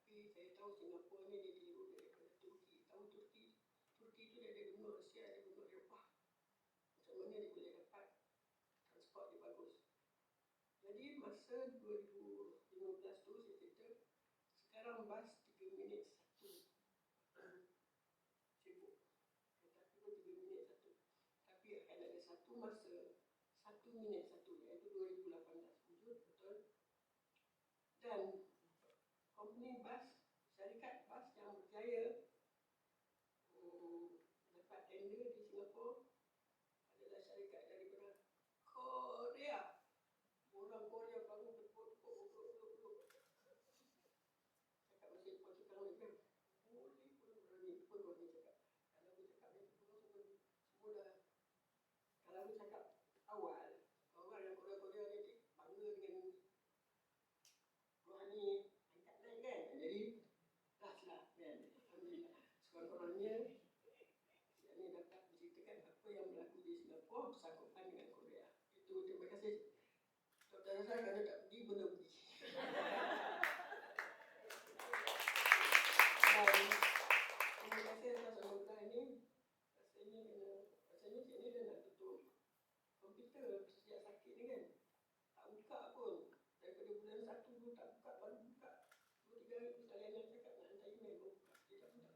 Tapi saya tahu Singapura ni dia tiru daripada Turki. Tahu Turki? Turki tu dia ada benua Asia, ada benua Eropah. Macam mana dia boleh dapat transport dia bagus. Jadi masa 2015 tu saya cerita, sekarang bas 3 minit 1. Sibuk. Kereta api pun 3 minit 1. Tapi akan ada satu masa 1 minit 1, iaitu 2018. Betul? Dan company bas, syarikat bas yang berjaya dapat tender di Singapura adalah syarikat daripada Korea. Orang Korea bangun berpukul. Cakap masih Pak Cukang lagi kan? Boleh pun berani cakap. Kalau aku cakap ni semua dah. Kalau aku cakap awal yang Korea ni bangga dengan berani angkat naik kan? Jadi last lah kan? Alhamdulillah. Sekurang-kurangnya saya ni dapat menceritakan apa yang berlaku di Singapura bersangkutan dengan Korea. Itu terima kasih. Dr. Razak kalau tak pergi, boleh pergi. Terima kasih atas sambutan ini. Rasanya Cik Ni dah nak tutup komputer sejak sakit ni kan. Tak buka pun. Daripada bulan 1 dulu tak buka, baru buka. 2-3 hari tu sekali nak cakap nak hantar email, baru buka. Dia tak buka.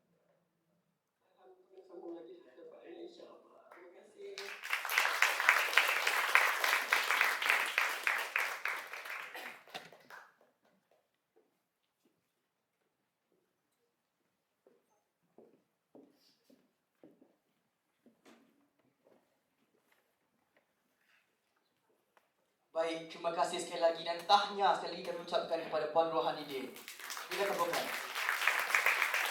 Alhamdulillah, sambung lagi dapat ini insyaAllah. Terima kasih. Baik, terima kasih sekali lagi dan tahniah sekali lagi kami ucapkan kepada Puan Rohanidin. Kita tepukan.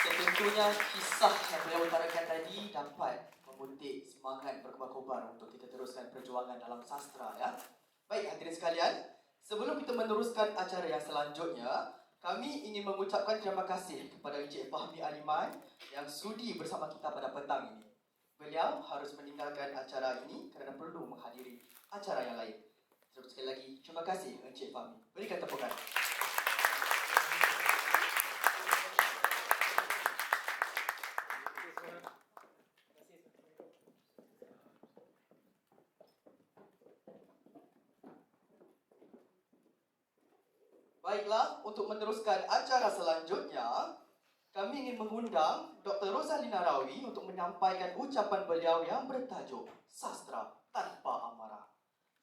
Tentunya kisah yang beliau utarakan tadi dapat memuntik semangat berkobar-kobar untuk kita teruskan perjuangan dalam sastra ya. Baik hadirin sekalian, sebelum kita meneruskan acara yang selanjutnya, kami ingin mengucapkan terima kasih kepada Encik Fahmi Aliman yang sudi bersama kita pada petang ini. Beliau harus meninggalkan acara ini kerana perlu menghadiri acara yang lain. Sekali lagi, terima kasih Encik Fahmi. Berikan tepukan. Baiklah, untuk meneruskan acara selanjutnya, kami ingin mengundang Dr. Rosalina Rawi untuk menyampaikan ucapan beliau yang bertajuk Sastra Tanpa Amarah.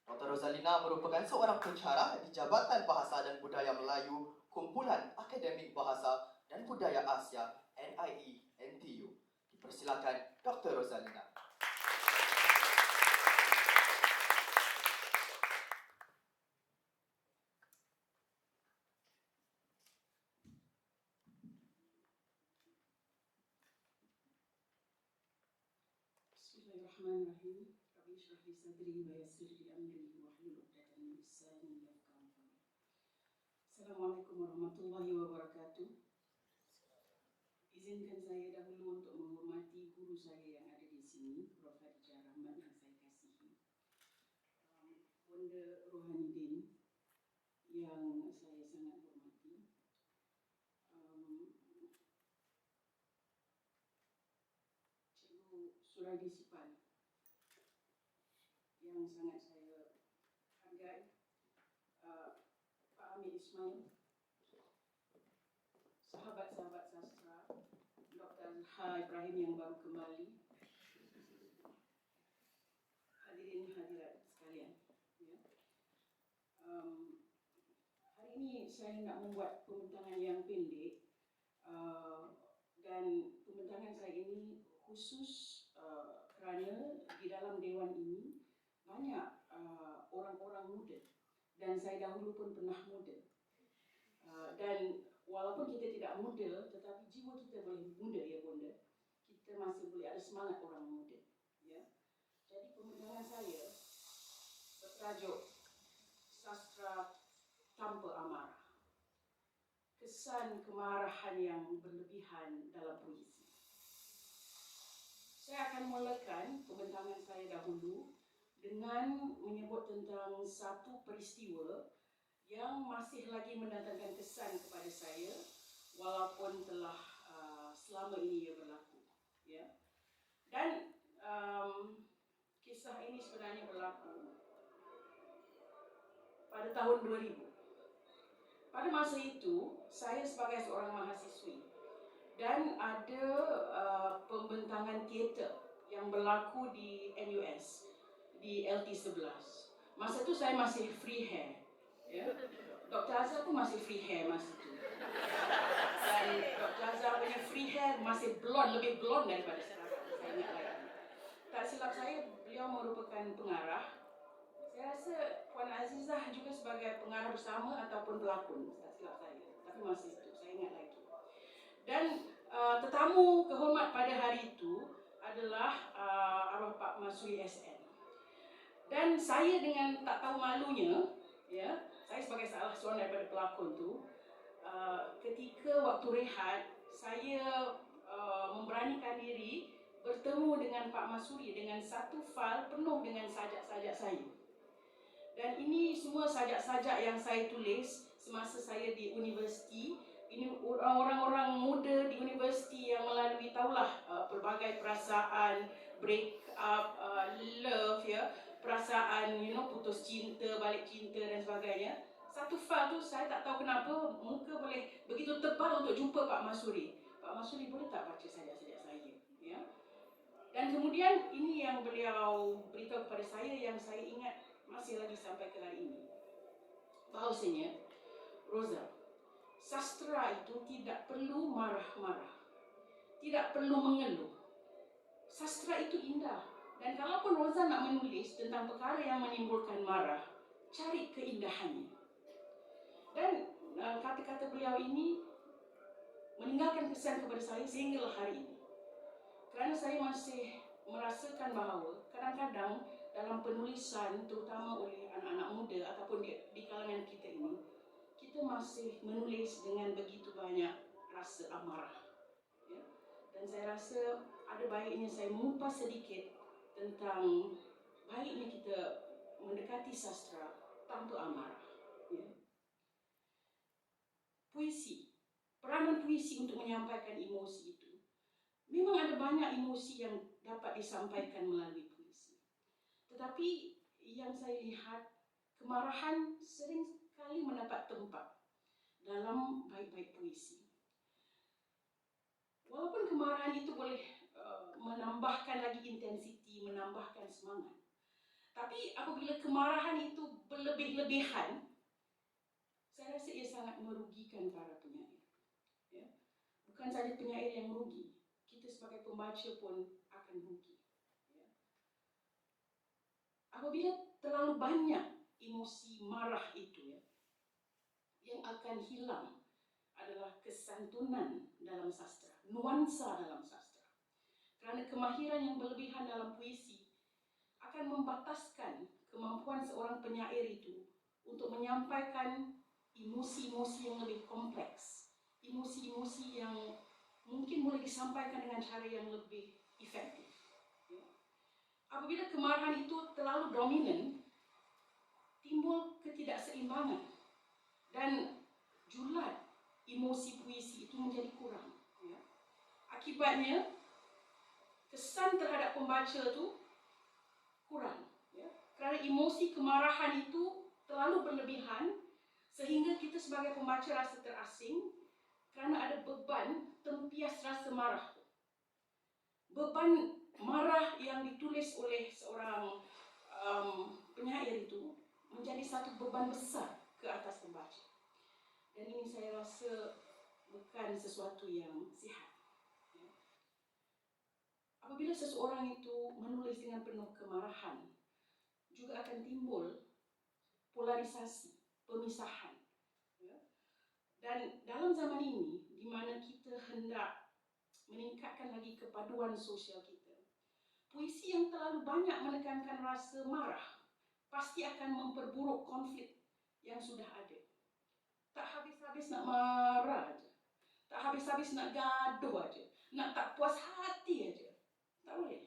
Dr. Rosalina merupakan seorang pensyarah di Jabatan Bahasa dan Budaya Melayu Kumpulan Akademik Bahasa dan Budaya Asia NIE NTU. Dipersilakan Dr. Rosalina. Bismillahirrahmanirrahim. Rabbi shrah li sadri wa yassir li amri wahlul 'uqdatam min lisani yafqahu qawli. Assalamualaikum warahmatullahi wabarakatuh. izinkan saya dahulu untuk menghormati guru saya yang ada di sini, Prof. Hadijah Rahmat yang saya kasihi. Bonda Rohanidin yang saya sangat hormati. Cikgu Suraidi Sipan yang sangat saya hargai. Pak Amir Ismail, sahabat-sahabat sastra, Dr. H. Ibrahim yang baru kembali, hadirin hadirat sekalian. Ya. Hari ini saya nak membuat pembentangan yang pendek, dan pembentangan saya ini khusus kerana di dalam dewan ini banyak orang-orang muda, dan saya dahulu pun pernah muda. Dan walaupun kita tidak muda, tetapi jiwa kita boleh muda, ya Bonda. Kita masih boleh ada semangat orang muda. Ya. Jadi pembentangan saya bertajuk Sastra Tanpa Amarah. Kesan kemarahan yang berlebihan dalam puisi. Saya akan mulakan pembentangan saya dahulu dengan menyebut tentang satu peristiwa yang masih lagi mendatangkan kesan kepada saya walaupun telah selama ini ia berlaku. Ya. Dan kisah ini sebenarnya berlaku pada tahun 2000. Pada masa itu, saya sebagai seorang mahasiswi dan ada pembentangan teater yang berlaku di NUS, di LT11. Masa itu saya masih free hair. Ya. Dr. Azhar pun masih free hair masa itu. Dan Dr. Azhar punya free hair masih blonde, lebih blonde daripada sekarang. Saya ingat lagi. Tak silap saya, beliau merupakan pengarah. Saya rasa Puan Azizah juga sebagai pengarah bersama ataupun pelakon, tak silap saya. Tapi masih itu, saya ingat lagi. Dan tetamu kehormat pada hari itu adalah arwah Pak Masuri SN. Dan saya dengan tak tahu malunya, ya, saya sebagai salah seorang daripada pelakon tu, ketika waktu rehat, saya memberanikan diri bertemu dengan Pak Masuri dengan satu file penuh dengan sajak-sajak saya. Dan ini semua sajak-sajak yang saya tulis semasa saya di universiti. Ini orang-orang muda di universiti yang melalui tahulah pelbagai perasaan, break up, love, ya, perasaan, putus cinta, balik cinta dan sebagainya. Satu file tu saya tak tahu kenapa muka boleh begitu tebal untuk jumpa Pak Masuri. Pak Masuri boleh tak baca sajak-sajak saya? Ya. Dan kemudian ini yang beliau beritahu kepada saya yang saya ingat masih lagi sampai ke hari ini. Bahawasanya, Rosa, sastra itu tidak perlu marah-marah, tidak perlu mengeluh. Sastra itu indah. Dan kalaupun Rosa nak menulis tentang perkara yang menimbulkan marah, cari keindahannya. Dan kata-kata beliau ini meninggalkan kesan kepada saya sehinggalah hari ini. Kerana saya masih merasakan bahawa kadang-kadang dalam penulisan, terutama oleh anak-anak muda ataupun di kalangan kita ini, kita masih menulis dengan begitu banyak rasa amarah. Ya? Dan saya rasa ada baiknya saya mengupas sedikit tentang baiknya kita mendekati sastra tanpa amarah. Ya? Puisi, peranan puisi untuk menyampaikan emosi itu. Memang ada banyak emosi yang dapat disampaikan melalui puisi. Tetapi yang saya lihat, kemarahan sering sekali mendapat tempat dalam bait-bait puisi. Walaupun kemarahan itu boleh menambahkan lagi intensiti, menambahkan semangat. Tapi apabila kemarahan itu berlebih-lebihan, saya rasa ia sangat merugikan para penyair. Ya? Bukan saja penyair yang rugi, kita sebagai pembaca pun akan rugi. Ya? Apabila terlalu banyak emosi marah itu, ya, yang akan hilang adalah kesantunan dalam sastra, nuansa dalam sastra. Kerana kemahiran yang berlebihan dalam puisi akan membataskan kemampuan seorang penyair itu untuk menyampaikan emosi-emosi yang lebih kompleks, emosi-emosi yang mungkin boleh disampaikan dengan cara yang lebih efektif. Ya. Apabila kemarahan itu terlalu dominan, timbul ketidakseimbangan dan julat emosi puisi itu menjadi kurang. Ya. Akibatnya, kesan terhadap pembaca itu kurang. Ya. Kerana emosi kemarahan itu terlalu berlebihan, sehingga kita sebagai pembaca rasa terasing kerana ada beban tempias rasa marah. Beban marah yang ditulis oleh seorang penyair itu menjadi satu beban besar ke atas pembaca. Dan ini saya rasa bukan sesuatu yang sihat. Apabila seseorang itu menulis dengan penuh kemarahan, juga akan timbul polarisasi, pemisahan. Dan dalam zaman ini, di mana kita hendak meningkatkan lagi kepaduan sosial kita, puisi yang terlalu banyak menekankan rasa marah pasti akan memperburuk konflik yang sudah ada. Tak habis-habis nak marah aja, tak habis-habis nak gaduh aja, nak tak puas hati aja. Tak boleh.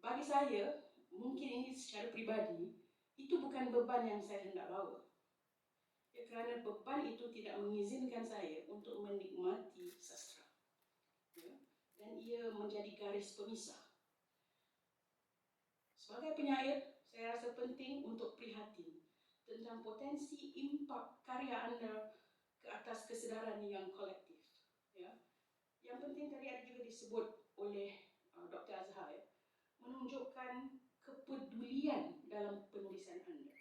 Bagi saya, mungkin ini secara pribadi, itu bukan beban yang saya hendak bawa. Ya, kerana beban itu tidak mengizinkan saya untuk menikmati sastra. Ya, dan ia menjadi garis pemisah. Sebagai penyair, saya rasa penting untuk prihatin tentang potensi impak karya anda ke atas kesedaran yang kolektif. Ya. Yang penting tadi ada juga disebut oleh Dr. Azhar, menunjukkan kepedulian dalam penulisan anda.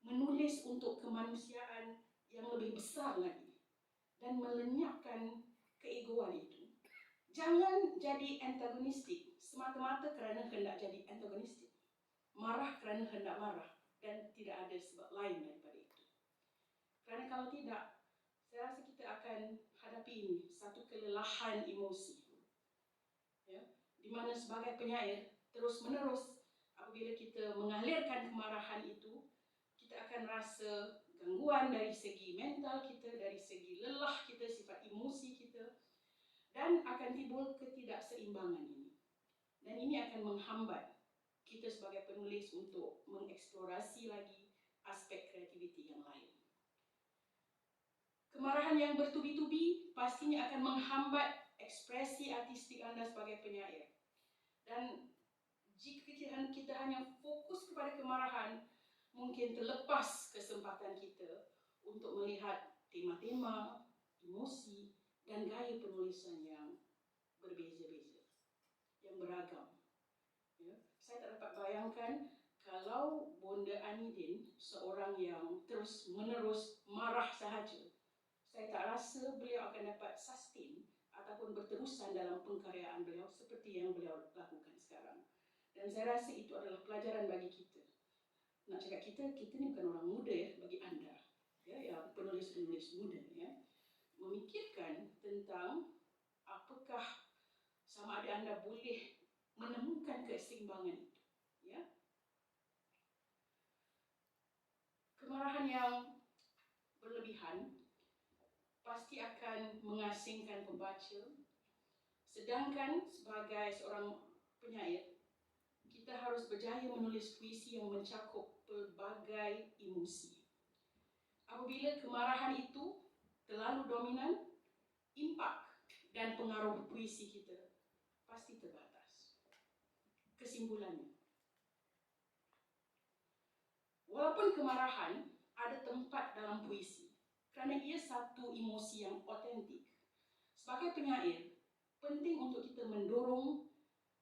Menulis untuk kemanusiaan yang lebih besar lagi dan melenyapkan keegoan itu. Jangan jadi antagonistik semata-mata kerana hendak jadi antagonistik. Marah kerana hendak marah dan tidak ada sebab lain daripada itu. Kerana kalau tidak, saya rasa kita akan hadapi ini satu kelelahan emosi. Ya, di mana sebagai penyair terus-menerus apabila kita mengalirkan kemarahan itu, kita akan rasa gangguan dari segi mental kita, dari segi lelah kita, sifat emosi kita, dan akan timbul ketidakseimbangan ini. Dan ini akan menghambat kita sebagai penulis untuk mengeksplorasi lagi aspek kreativiti yang lain. Kemarahan yang bertubi-tubi pastinya akan menghambat ekspresi artistik anda sebagai penyair. Dan jika kita hanya fokus kepada kemarahan, mungkin terlepas kesempatan kita untuk melihat tema-tema, emosi, dan gaya penulisan yang berbeza-beza, yang beragam. Ya. Saya tak dapat bayangkan kalau Bonda Anidin, seorang yang terus-menerus marah sahaja, saya tak rasa beliau akan dapat sustain ataupun berterusan dalam pengkaryaan beliau seperti yang beliau lakukan sekarang. Dan saya rasa itu adalah pelajaran bagi kita. Nak cakap kita ni bukan orang muda ya, bagi anda, ya, yang penulis-penulis muda, ya, memikirkan tentang apakah sama ada anda boleh menemukan keseimbangan itu. Ya. Kemarahan yang berlebihan pasti akan mengasingkan pembaca, sedangkan sebagai seorang penyair, kita harus berjaya menulis puisi yang mencakup pelbagai emosi. Apabila kemarahan itu terlalu dominan, impak dan pengaruh puisi kita pasti terbatas. Kesimpulannya, walaupun kemarahan ada tempat dalam puisi, kerana ia satu emosi yang otentik, sebagai penyair, penting untuk kita mendorong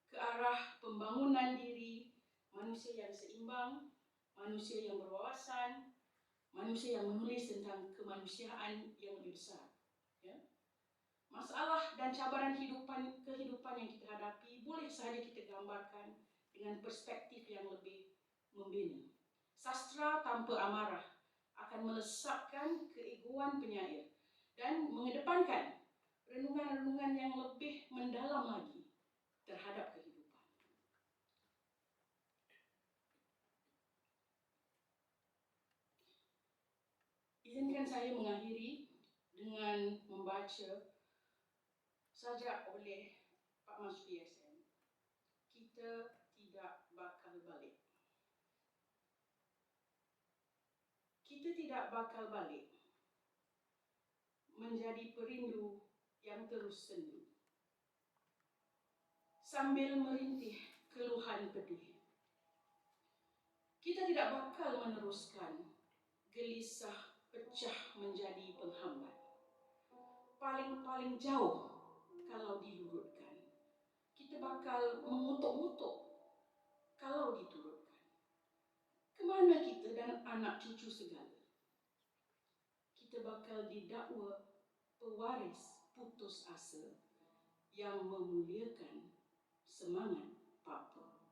ke arah pembangunan diri manusia yang seimbang, manusia yang berwawasan, manusia yang menulis tentang kemanusiaan yang lebih besar. Ya. Masalah dan cabaran kehidupan yang kita hadapi boleh sahaja kita gambarkan dengan perspektif yang lebih membina. Sastra tanpa amarah akan melesatkan keegoan penyair dan mengedepankan renungan-renungan yang lebih mendalam lagi terhadap kehidupan. Izinkan saya mengakhiri dengan membaca saja oleh Pak Masudi SM, kita tidak bakal balik. Kita tidak bakal balik menjadi perindu yang terus sendu, sambil merintih keluhan pedih. Kita tidak bakal meneruskan gelisah pecah menjadi penghambat. Paling-paling jauh kalau dilurutkan, kita bakal mengutuk-ngutuk kalau diturutkan. Kemana kita dan anak cucu segala? Kita bakal didakwa pewaris putus asa yang memuliakan semangat Papa.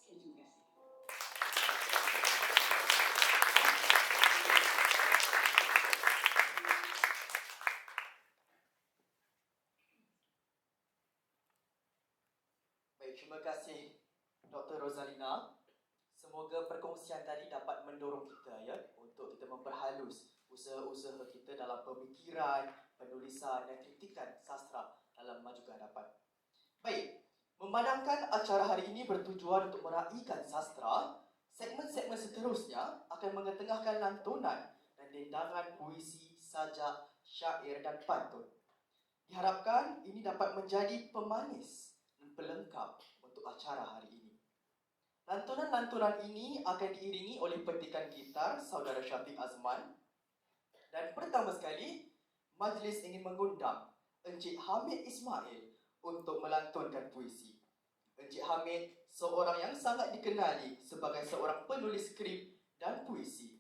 Sekian, terima kasih. Baik, terima kasih Dr. Rosalina. Semoga perkongsian tadi dapat mendorong kita ya untuk kita memperhalus usaha-usaha kita dalam pemikiran, penulisan dan kritikan sastra dalam maju ke hadapan. Baik, memandangkan acara hari ini bertujuan untuk meraihkan sastra, segmen-segmen seterusnya akan mengetengahkan lantunan dan dendangan puisi, sajak, syair dan pantun. Diharapkan ini dapat menjadi pemanis dan pelengkap untuk acara hari ini. Lantunan-lantunan ini akan diiringi oleh petikan gitar saudara Syafiq Azman. Dan pertama sekali, majlis ingin mengundang Encik Hamid Ismail untuk melantunkan puisi. Encik Hamid seorang yang sangat dikenali sebagai seorang penulis skrip dan puisi.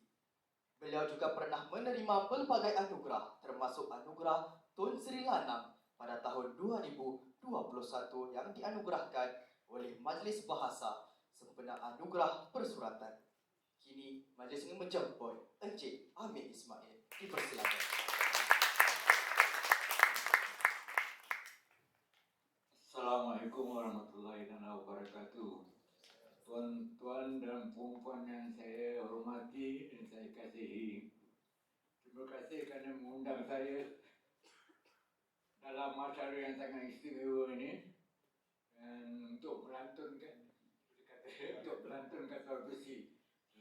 Beliau juga pernah menerima pelbagai anugerah termasuk anugerah Tun Sri Lanang pada tahun 2021 yang dianugerahkan oleh Majlis Bahasa sempena anugerah persuratan. Kini majlis ini menjemput Encik Hamid Ismail. Dipersilakan. Assalamualaikum warahmatullahi wabarakatuh. Tuan-tuan dan puan-puan yang saya hormati dan saya kasihi, terima kasih kerana mengundang saya dalam acara yang sangat istimewa ini dan untuk melantunkan suatu puisi.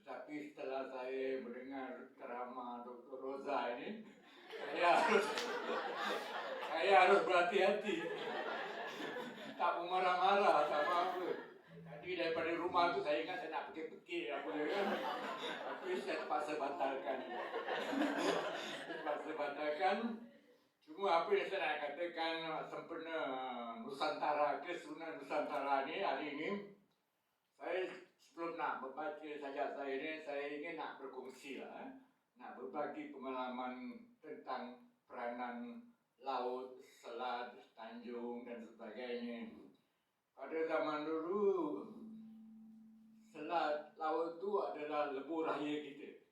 Tetapi setelah saya mendengar ceramah Dr. Roza ini, saya harus berhati-hati. Tak mau marah-marah, tak apa-apa. Tadi daripada rumah tu saya ingat saya nak pergi-pergi apa kan. Tapi saya terpaksa batalkan. Cuma apa yang saya nak katakan sempena Nusantara, keseluruhan Nusantara ni hari ini, saya sebelum nak membaca sajak saya ni, saya ingin nak berkongsi lah. Nak berbagi pengalaman tentang peranan laut, selat, tanjung dan sebagainya. Pada zaman dulu, selat laut tu adalah lebuh raya kita.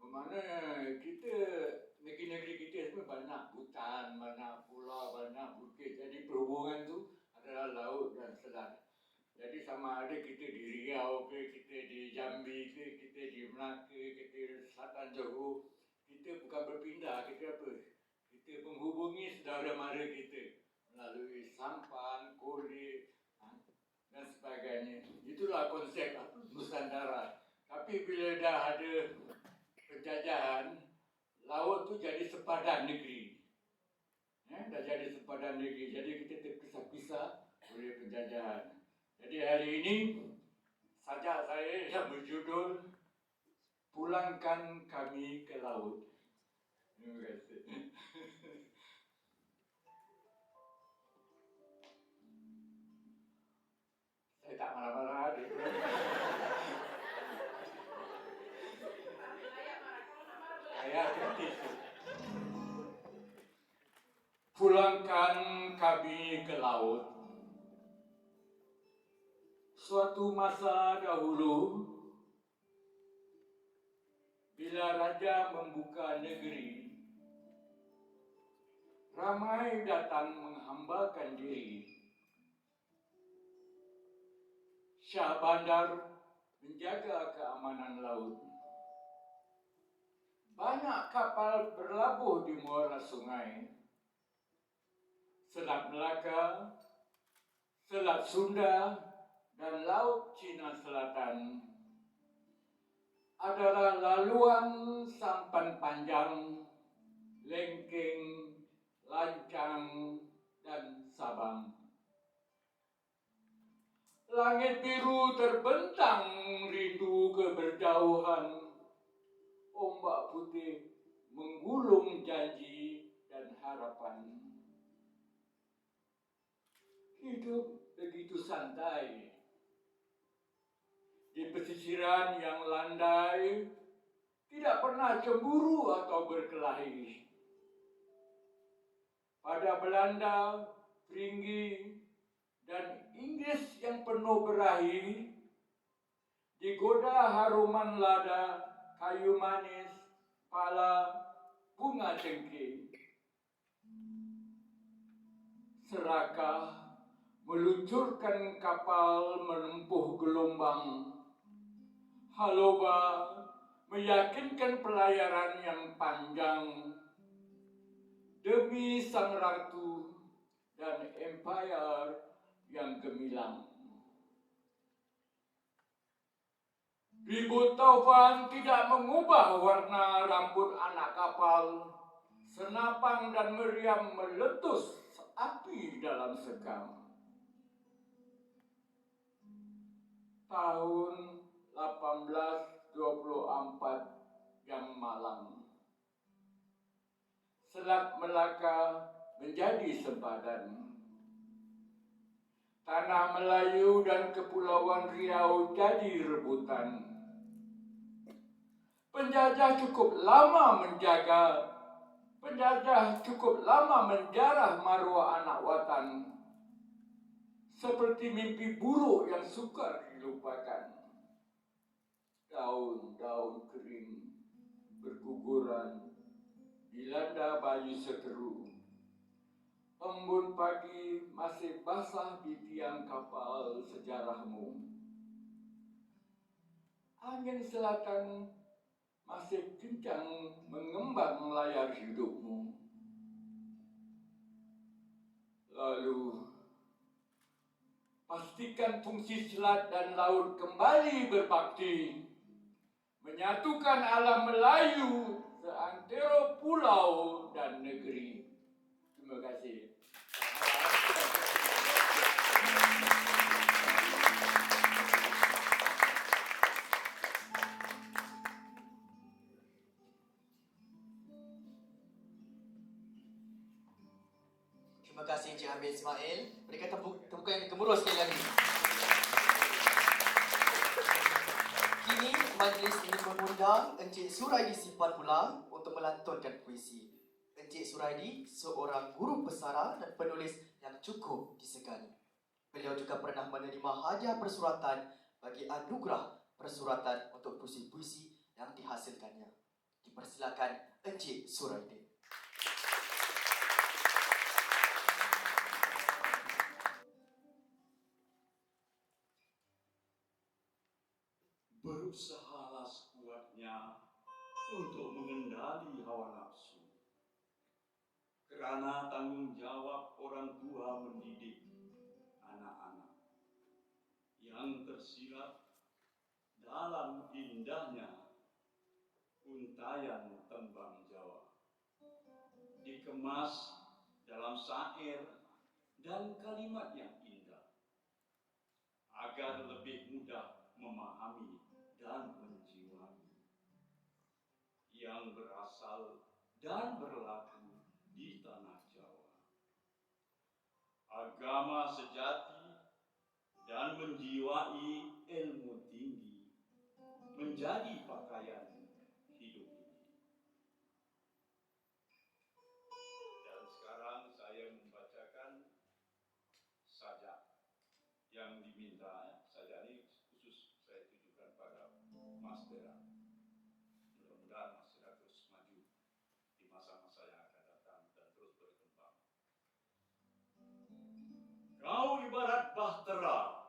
Bermakna kita, negeri-negeri kita semua banyak hutan, banyak pulau, banyak bukit. Jadi perhubungan tu adalah laut dan selat. Jadi sama ada kita di Riau ke, kita di Jambi ke, kita di Melaka, kita di Selatan Johor, kita bukan berpindah, kita apa? Kita menghubungi saudara mara kita melalui sampan, kulit dan sebagainya. Itulah konsep Nusantara. Tapi bila dah ada penjajahan, laut tu jadi sepadan negeri. Dah jadi sepadan negeri. Jadi kita terpisah-pisah oleh penjajahan. Jadi hari ini sajak saya yang berjudul Pulangkan Kami ke Laut. Terima kasih. Saya tak marah-marah. Saya kritis. Pulangkan kami ke laut. Suatu masa dahulu, bila raja membuka negeri, ramai datang menghambakan diri. Syah Bandar menjaga keamanan laut. banyak kapal berlabuh di muara sungai. Selat Melaka, Selat Sunda, dan Laut Cina Selatan adalah laluan sampan panjang, lengkeng, lancang, dan Sabang. Langit biru terbentang rindu keberjauhan, ombak putih menggulung janji dan harapan. Hidup begitu santai di pesisiran yang landai, tidak pernah cemburu atau berkelahi. Pada Belanda, Pringgi, dan Inggris yang penuh berahi, digoda haruman lada, kayu manis, pala, bunga cengkeh. Serakah meluncurkan kapal menempuh gelombang. Haloba meyakinkan pelayaran yang panjang demi sang ratu dan empire yang gemilang. Ribut taufan tidak mengubah warna rambut anak kapal. Senapang dan meriam meletus api dalam sekam. Tahun 1824 yang malam, Selat Melaka menjadi sempadan. Tanah Melayu dan Kepulauan Riau jadi rebutan. Penjajah cukup lama menjarah maruah anak watan. Seperti mimpi buruk yang sukar dilupakan. Daun-daun kering berguguran dilanda bayu seteru. Embun pagi masih basah di tiang kapal sejarahmu. Angin selatan masih kencang mengembang layar hidupmu. Lalu, pastikan fungsi selat dan laut kembali berbakti, menyatukan alam Melayu seantero pulau dan negeri. Terima kasih. Terima kasih Encik Hamid Ismail. Berikan tepukan yang gemuruh sekali lagi. Kini majlis ini mengundang Encik Suraidi Simpan Pulang untuk melantunkan puisi. Encik Suraidi seorang guru pesara dan penulis yang cukup disegani. Beliau juga pernah menerima hadiah persuratan bagi anugerah persuratan untuk puisi-puisi yang dihasilkannya. Dipersilakan Encik Suraidi. Berusahalah sekuatnya untuk mengendali hawa nafsu. Kerana tanggung jawab orang tua mendidik anak-anak yang tersirat dalam indahnya untayan tembang Jawa. Dikemas dalam syair dan kalimat yang indah agar lebih mudah memahami dan menjiwai, yang berasal dan berlaku di tanah Jawa. Agama sejati dan menjiwai ilmu tinggi menjadi pakaian hidup ini. Dan sekarang saya membacakan sajak yang diminta. Sajak ini khusus saya tujukan pada Mas Dera. Mudah-mudahan Mas Dera terus maju di masa-masa yang akan datang dan terus berkembang. Kau ibarat bahtera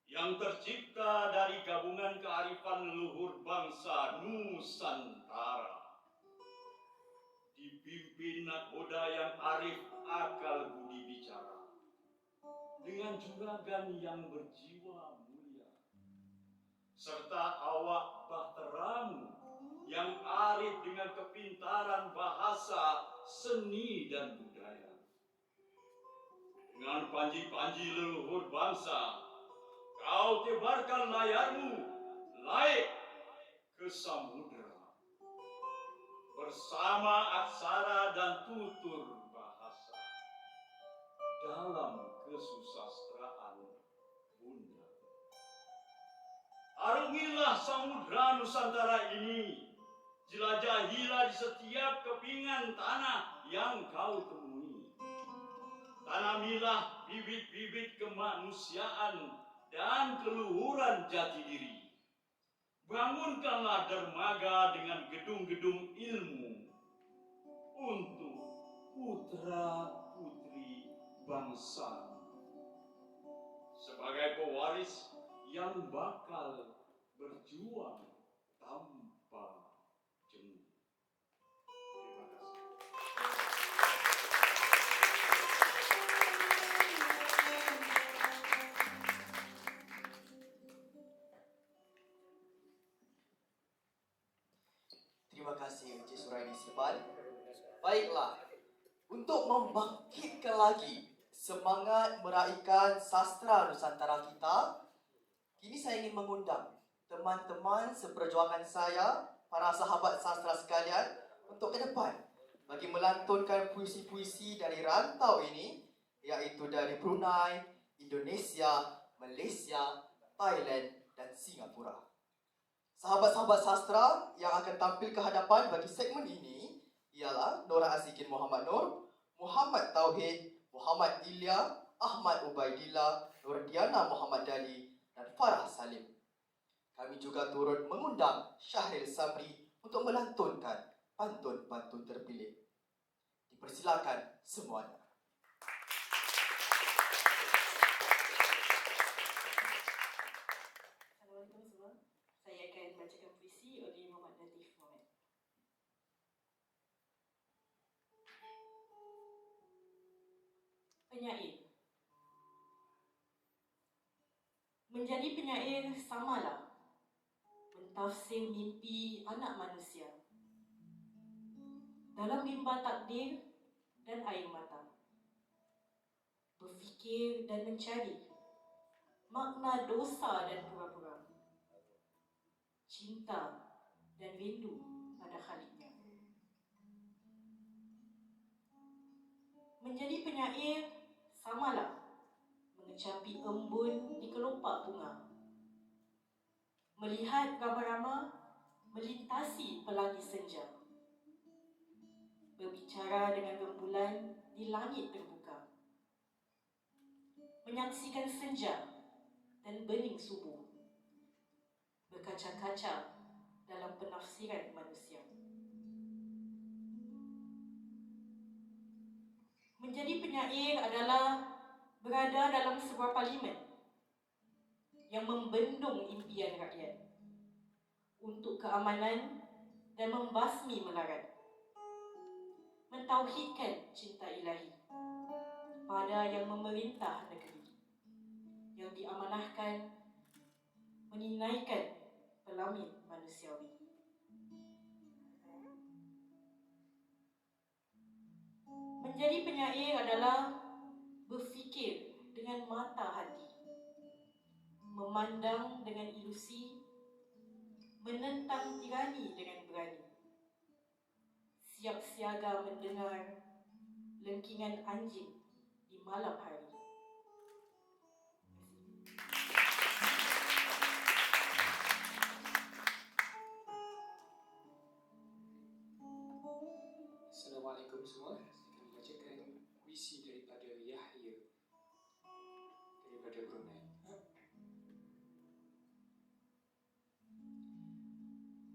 yang tercipta dari gabungan kearifan leluhur leluhur bangsa Nusantara. Dipimpin nakoda yang arif akal budi bicara, dengan juragan yang berjiwa mulia, serta awak bahteramu yang arif dengan kepintaran bahasa, seni dan budaya. Dengan panji-panji leluhur bangsa, kau tebarkan layarmu naik ke samudera. Bersama aksara dan tutur bahasa, dalam kesusastraan Bunda. Arungilah samudera Nusantara ini, jelajahilah di setiap kepingan tanah yang kau temui. Tanamilah bibit-bibit kemanusiaan dan keluhuran jati diri. Bangunkanlah dermaga dengan gedung-gedung ilmu untuk putra-putri bangsa. Sebagai pewaris yang bakal berjuang tanpa jemu. Terima kasih. Terima kasih Encik Suraini Siban. Baiklah, untuk membangkitkan lagi semangat meraihkan sastra Nusantara kita, kini saya ingin mengundang teman-teman seperjuangan saya, para sahabat sastra sekalian, untuk ke depan bagi melantunkan puisi-puisi dari rantau ini, iaitu dari Brunei, Indonesia, Malaysia, Thailand dan Singapura. Sahabat-sahabat sastra yang akan tampil ke hadapan bagi segmen ini ialah Nora Azikin Muhammad Nur, Muhammad Tauhid, Muhammad Ilya, Ahmad Ubaidillah, Nurdiana Muhammad Dali dan Farah Salim. Kami juga turut mengundang Syahril Samri untuk melantunkan pantun-pantun terpilih. Dipersilakan semuanya. Assalamualaikum semua. Saya akan bacakan puisi oleh Muhammad Latif Mohamed. Penyair. Menjadi penyair samalah mentafsir mimpi anak manusia dalam rimba takdir dan air mata. Berfikir dan mencari makna dosa dan pura-pura, cinta dan rindu pada Khaliknya. Menjadi penyair samalah mengecapi embun di kelopak bunga, melihat rama-rama melintasi pelangi senja, berbicara dengan rembulan di langit terbuka, menyaksikan senja dan bening subuh, berkaca-kaca dalam penafsiran manusia. Menjadi penyair adalah berada dalam sebuah parlimen yang membendung impian rakyat untuk keamanan dan membasmi melarat, mentauhidkan cinta ilahi pada yang memerintah negeri, yang diamanahkan meninaikan pelamin manusiawi. Menjadi penyair adalah berfikir dengan mata hati, memandang dengan ilusi, menentang tirani dengan berani, siap siaga mendengar lengkingan anjing di malam hari. Assalamualaikum semua. Saya akan bacakan puisi daripada Yahya daripada Brunei.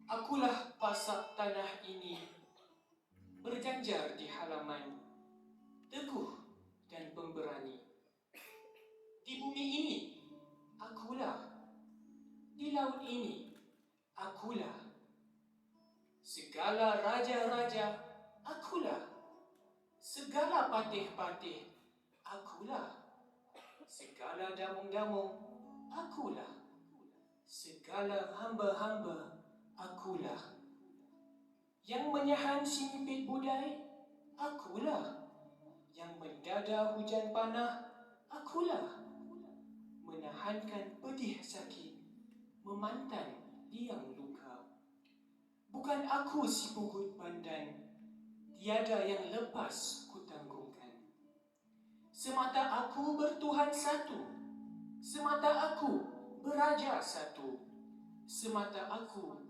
Akulah pasak tanah ini, berjanjar di halaman, teguh dan pemberani. Di bumi ini, akulah. Di laut ini, akulah. Segala raja-raja, akulah. Segala patih-patih, akulah. Segala damung-damung, akulah. Segala hamba-hamba, akulah. Yang menyahan sinipit budai, akulah. Yang mendada hujan panah, akulah. Menahankan pedih sakit, memantan liang luka. Bukan aku si pugut pandan, tiada yang lepas kutanggungkan. Semata aku bertuhan satu, semata aku beraja satu, semata aku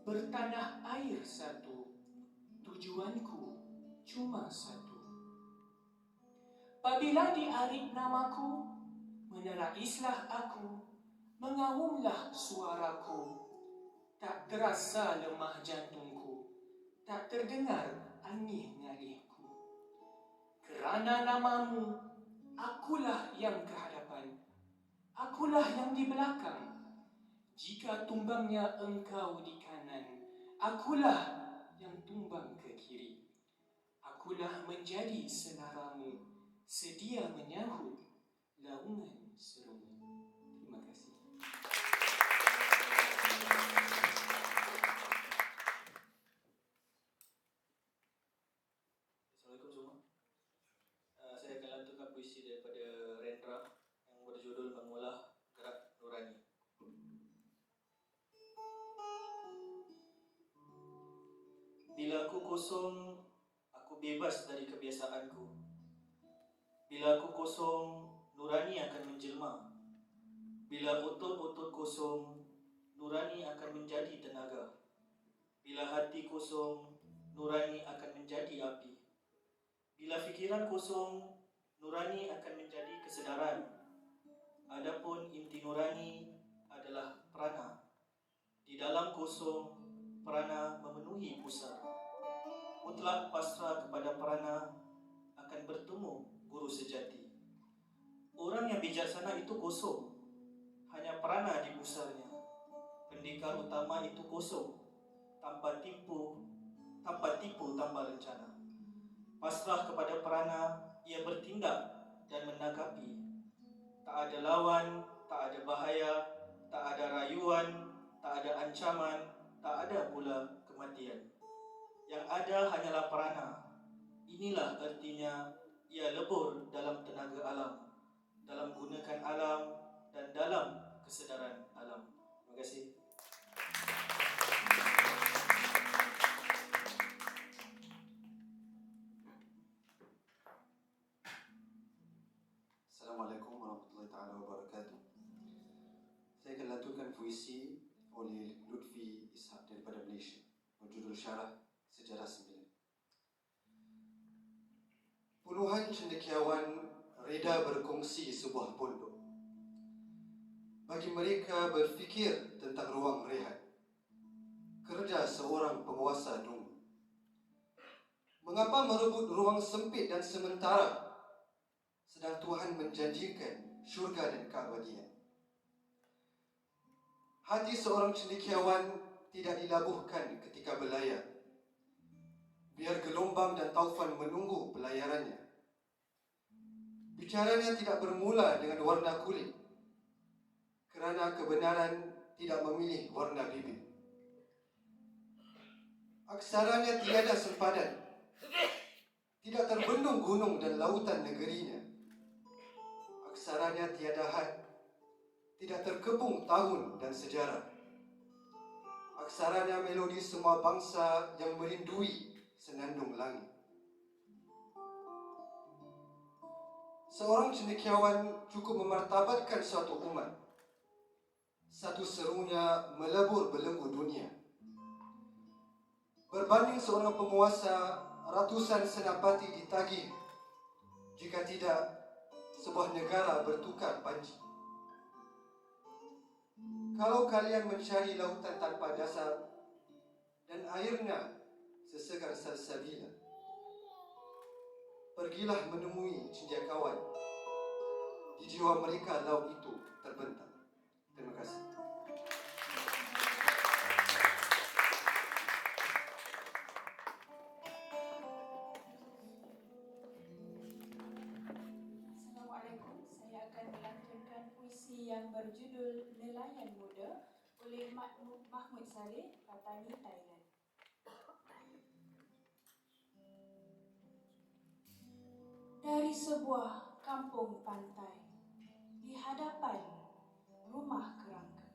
bertanah air satu, tujuanku cuma satu. Apabila diarit namaku, meneраislah aku, mengaumlah suaraku. Tak terasa lemah jantungku, tak terdengar angin ngalihku. Kerana namamu, akulah yang ke hadapan, akulah yang di belakang. Jika tumbangnya engkau di kanan, akulah yang tumbang ke kiri. Akulah menjadi senaramu, sedia menyahut laungan serumu. Terima kasih. Assalamualaikum semua. Saya akan lantunkan puisi daripada Rendra yang berjudul Mengolah Gerak Nurani. Bila aku kosong, aku bebas dari kebiasaanku. Bila aku kosong, nurani akan menjelma. Bila otot-otot kosong, nurani akan menjadi tenaga. Bila hati kosong, nurani akan menjadi api. Bila fikiran kosong, nurani akan menjadi kesedaran. Adapun inti nurani adalah prana. Di dalam kosong, prana memenuhi pusat. Mutlak pasrah kepada prana akan bertemu guru sejati. Orang yang bijaksana itu kosong, hanya prana di pusarnya. Pendekar utama itu kosong, tanpa tipu tanpa rencana. Pasrah kepada prana, ia bertindak dan menanggapi. Tak ada lawan, tak ada bahaya, tak ada rayuan, tak ada ancaman, tak ada pula kematian. Yang ada hanyalah prana. Inilah artinya ia lebur dalam tenaga alam, dalam gunakan alam dan dalam kesedaran alam. Terima kasih. Assalamualaikum warahmatullahi taala wabarakatuh. Saya akan lantunkan puisi oleh Lutfi Ishak daripada Malaysia berjudul Syarah Sejarah 9. Puluhan cendekiawan reda berkongsi sebuah pondok. Bagi mereka berfikir tentang ruang rehat, kerja seorang penguasa dungu. Mengapa merebut ruang sempit dan sementara, sedang Tuhan menjanjikan syurga dan keabadian? Hati seorang cendekiawan tidak dilabuhkan ketika berlayar. Biar gelombang dan taufan menunggu pelayarannya. Bicaranya tidak bermula dengan warna kulit, kerana kebenaran tidak memilih warna bibir. Aksaranya tiada sempadan, tidak terbendung gunung dan lautan negerinya. Aksaranya tiada had, tidak terkepung tahun dan sejarah. Aksaranya melodi semua bangsa yang merindui senandung langit. Seorang cendekiawan cukup memartabatkan suatu umat. Satu serunya melebur belenggu dunia. Berbanding seorang penguasa, ratusan senapati ditagih. Jika tidak, sebuah negara bertukar panji. Kalau kalian mencari lautan tanpa dasar dan airnya sesegar salsabila, pergilah menemui cendekiawan. Di jiwa mereka laut itu terbentang. Terima kasih. berjudul Nelayan Muda oleh Mahmud Saleh, Patani, Thailand. Dari sebuah kampung pantai, di hadapan rumah kerangka,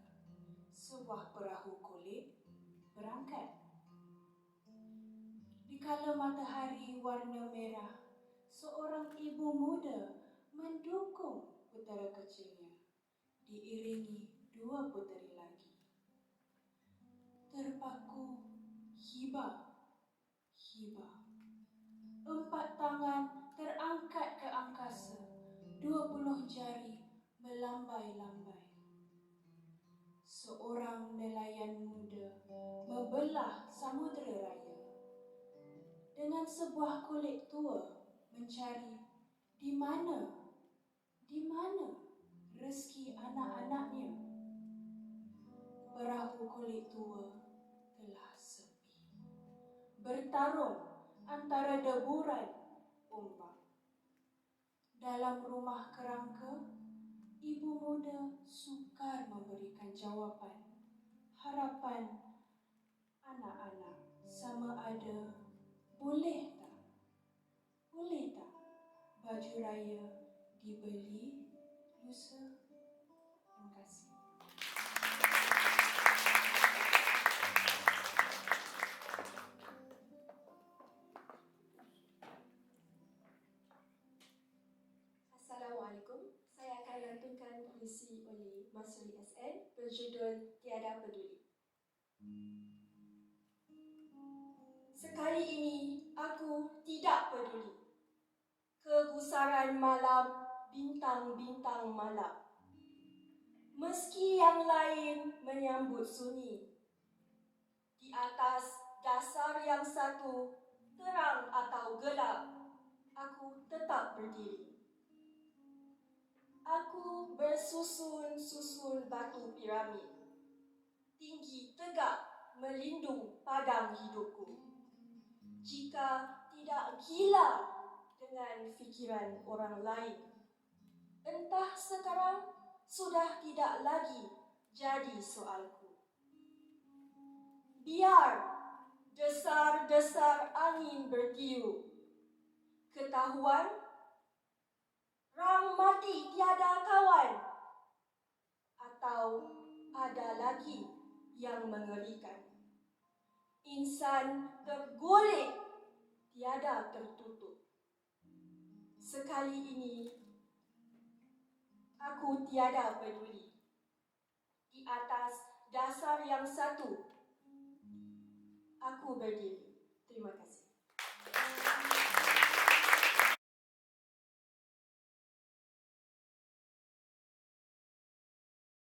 sebuah perahu kulit berangkat. Di kala matahari warna merah, seorang ibu muda mendukung putera kecilnya, diiringi dua puteri lagi. Terpaku hibah, hibah. 4 tangan terangkat ke angkasa, 20 jari melambai-lambai. Seorang nelayan muda membelah samudera raya dengan sebuah kulit tua, mencari di mana rezeki anak-anaknya. Perahu kulit tua telah sepi, bertarung antara deburan ombak. Dalam rumah kerangka, ibu muda sukar memberikan jawapan. Harapan anak-anak sama ada boleh tak baju raya dibeli lusa. Terima kasih. Assalamualaikum. Saya akan lantunkan puisi oleh Masuri SN berjudul Tiada Peduli. Sekali ini aku tidak peduli kegusaran malam, bintang-bintang malam. Meski yang lain menyambut sunyi, di atas dasar yang satu, terang atau gelap, aku tetap berdiri. Aku bersusun-susun batu piramid, tinggi tegak melindung padang hidupku. Jika tidak gila dengan fikiran orang lain, entah sekarang sudah tidak lagi jadi soalku. Biar desar-desar angin bertiup, ketahuan rang mati tiada kawan, atau ada lagi yang mengerikan, insan tergolek tiada tertutup. Sekali ini aku tiada peduli. Di atas dasar yang satu, aku berdiri.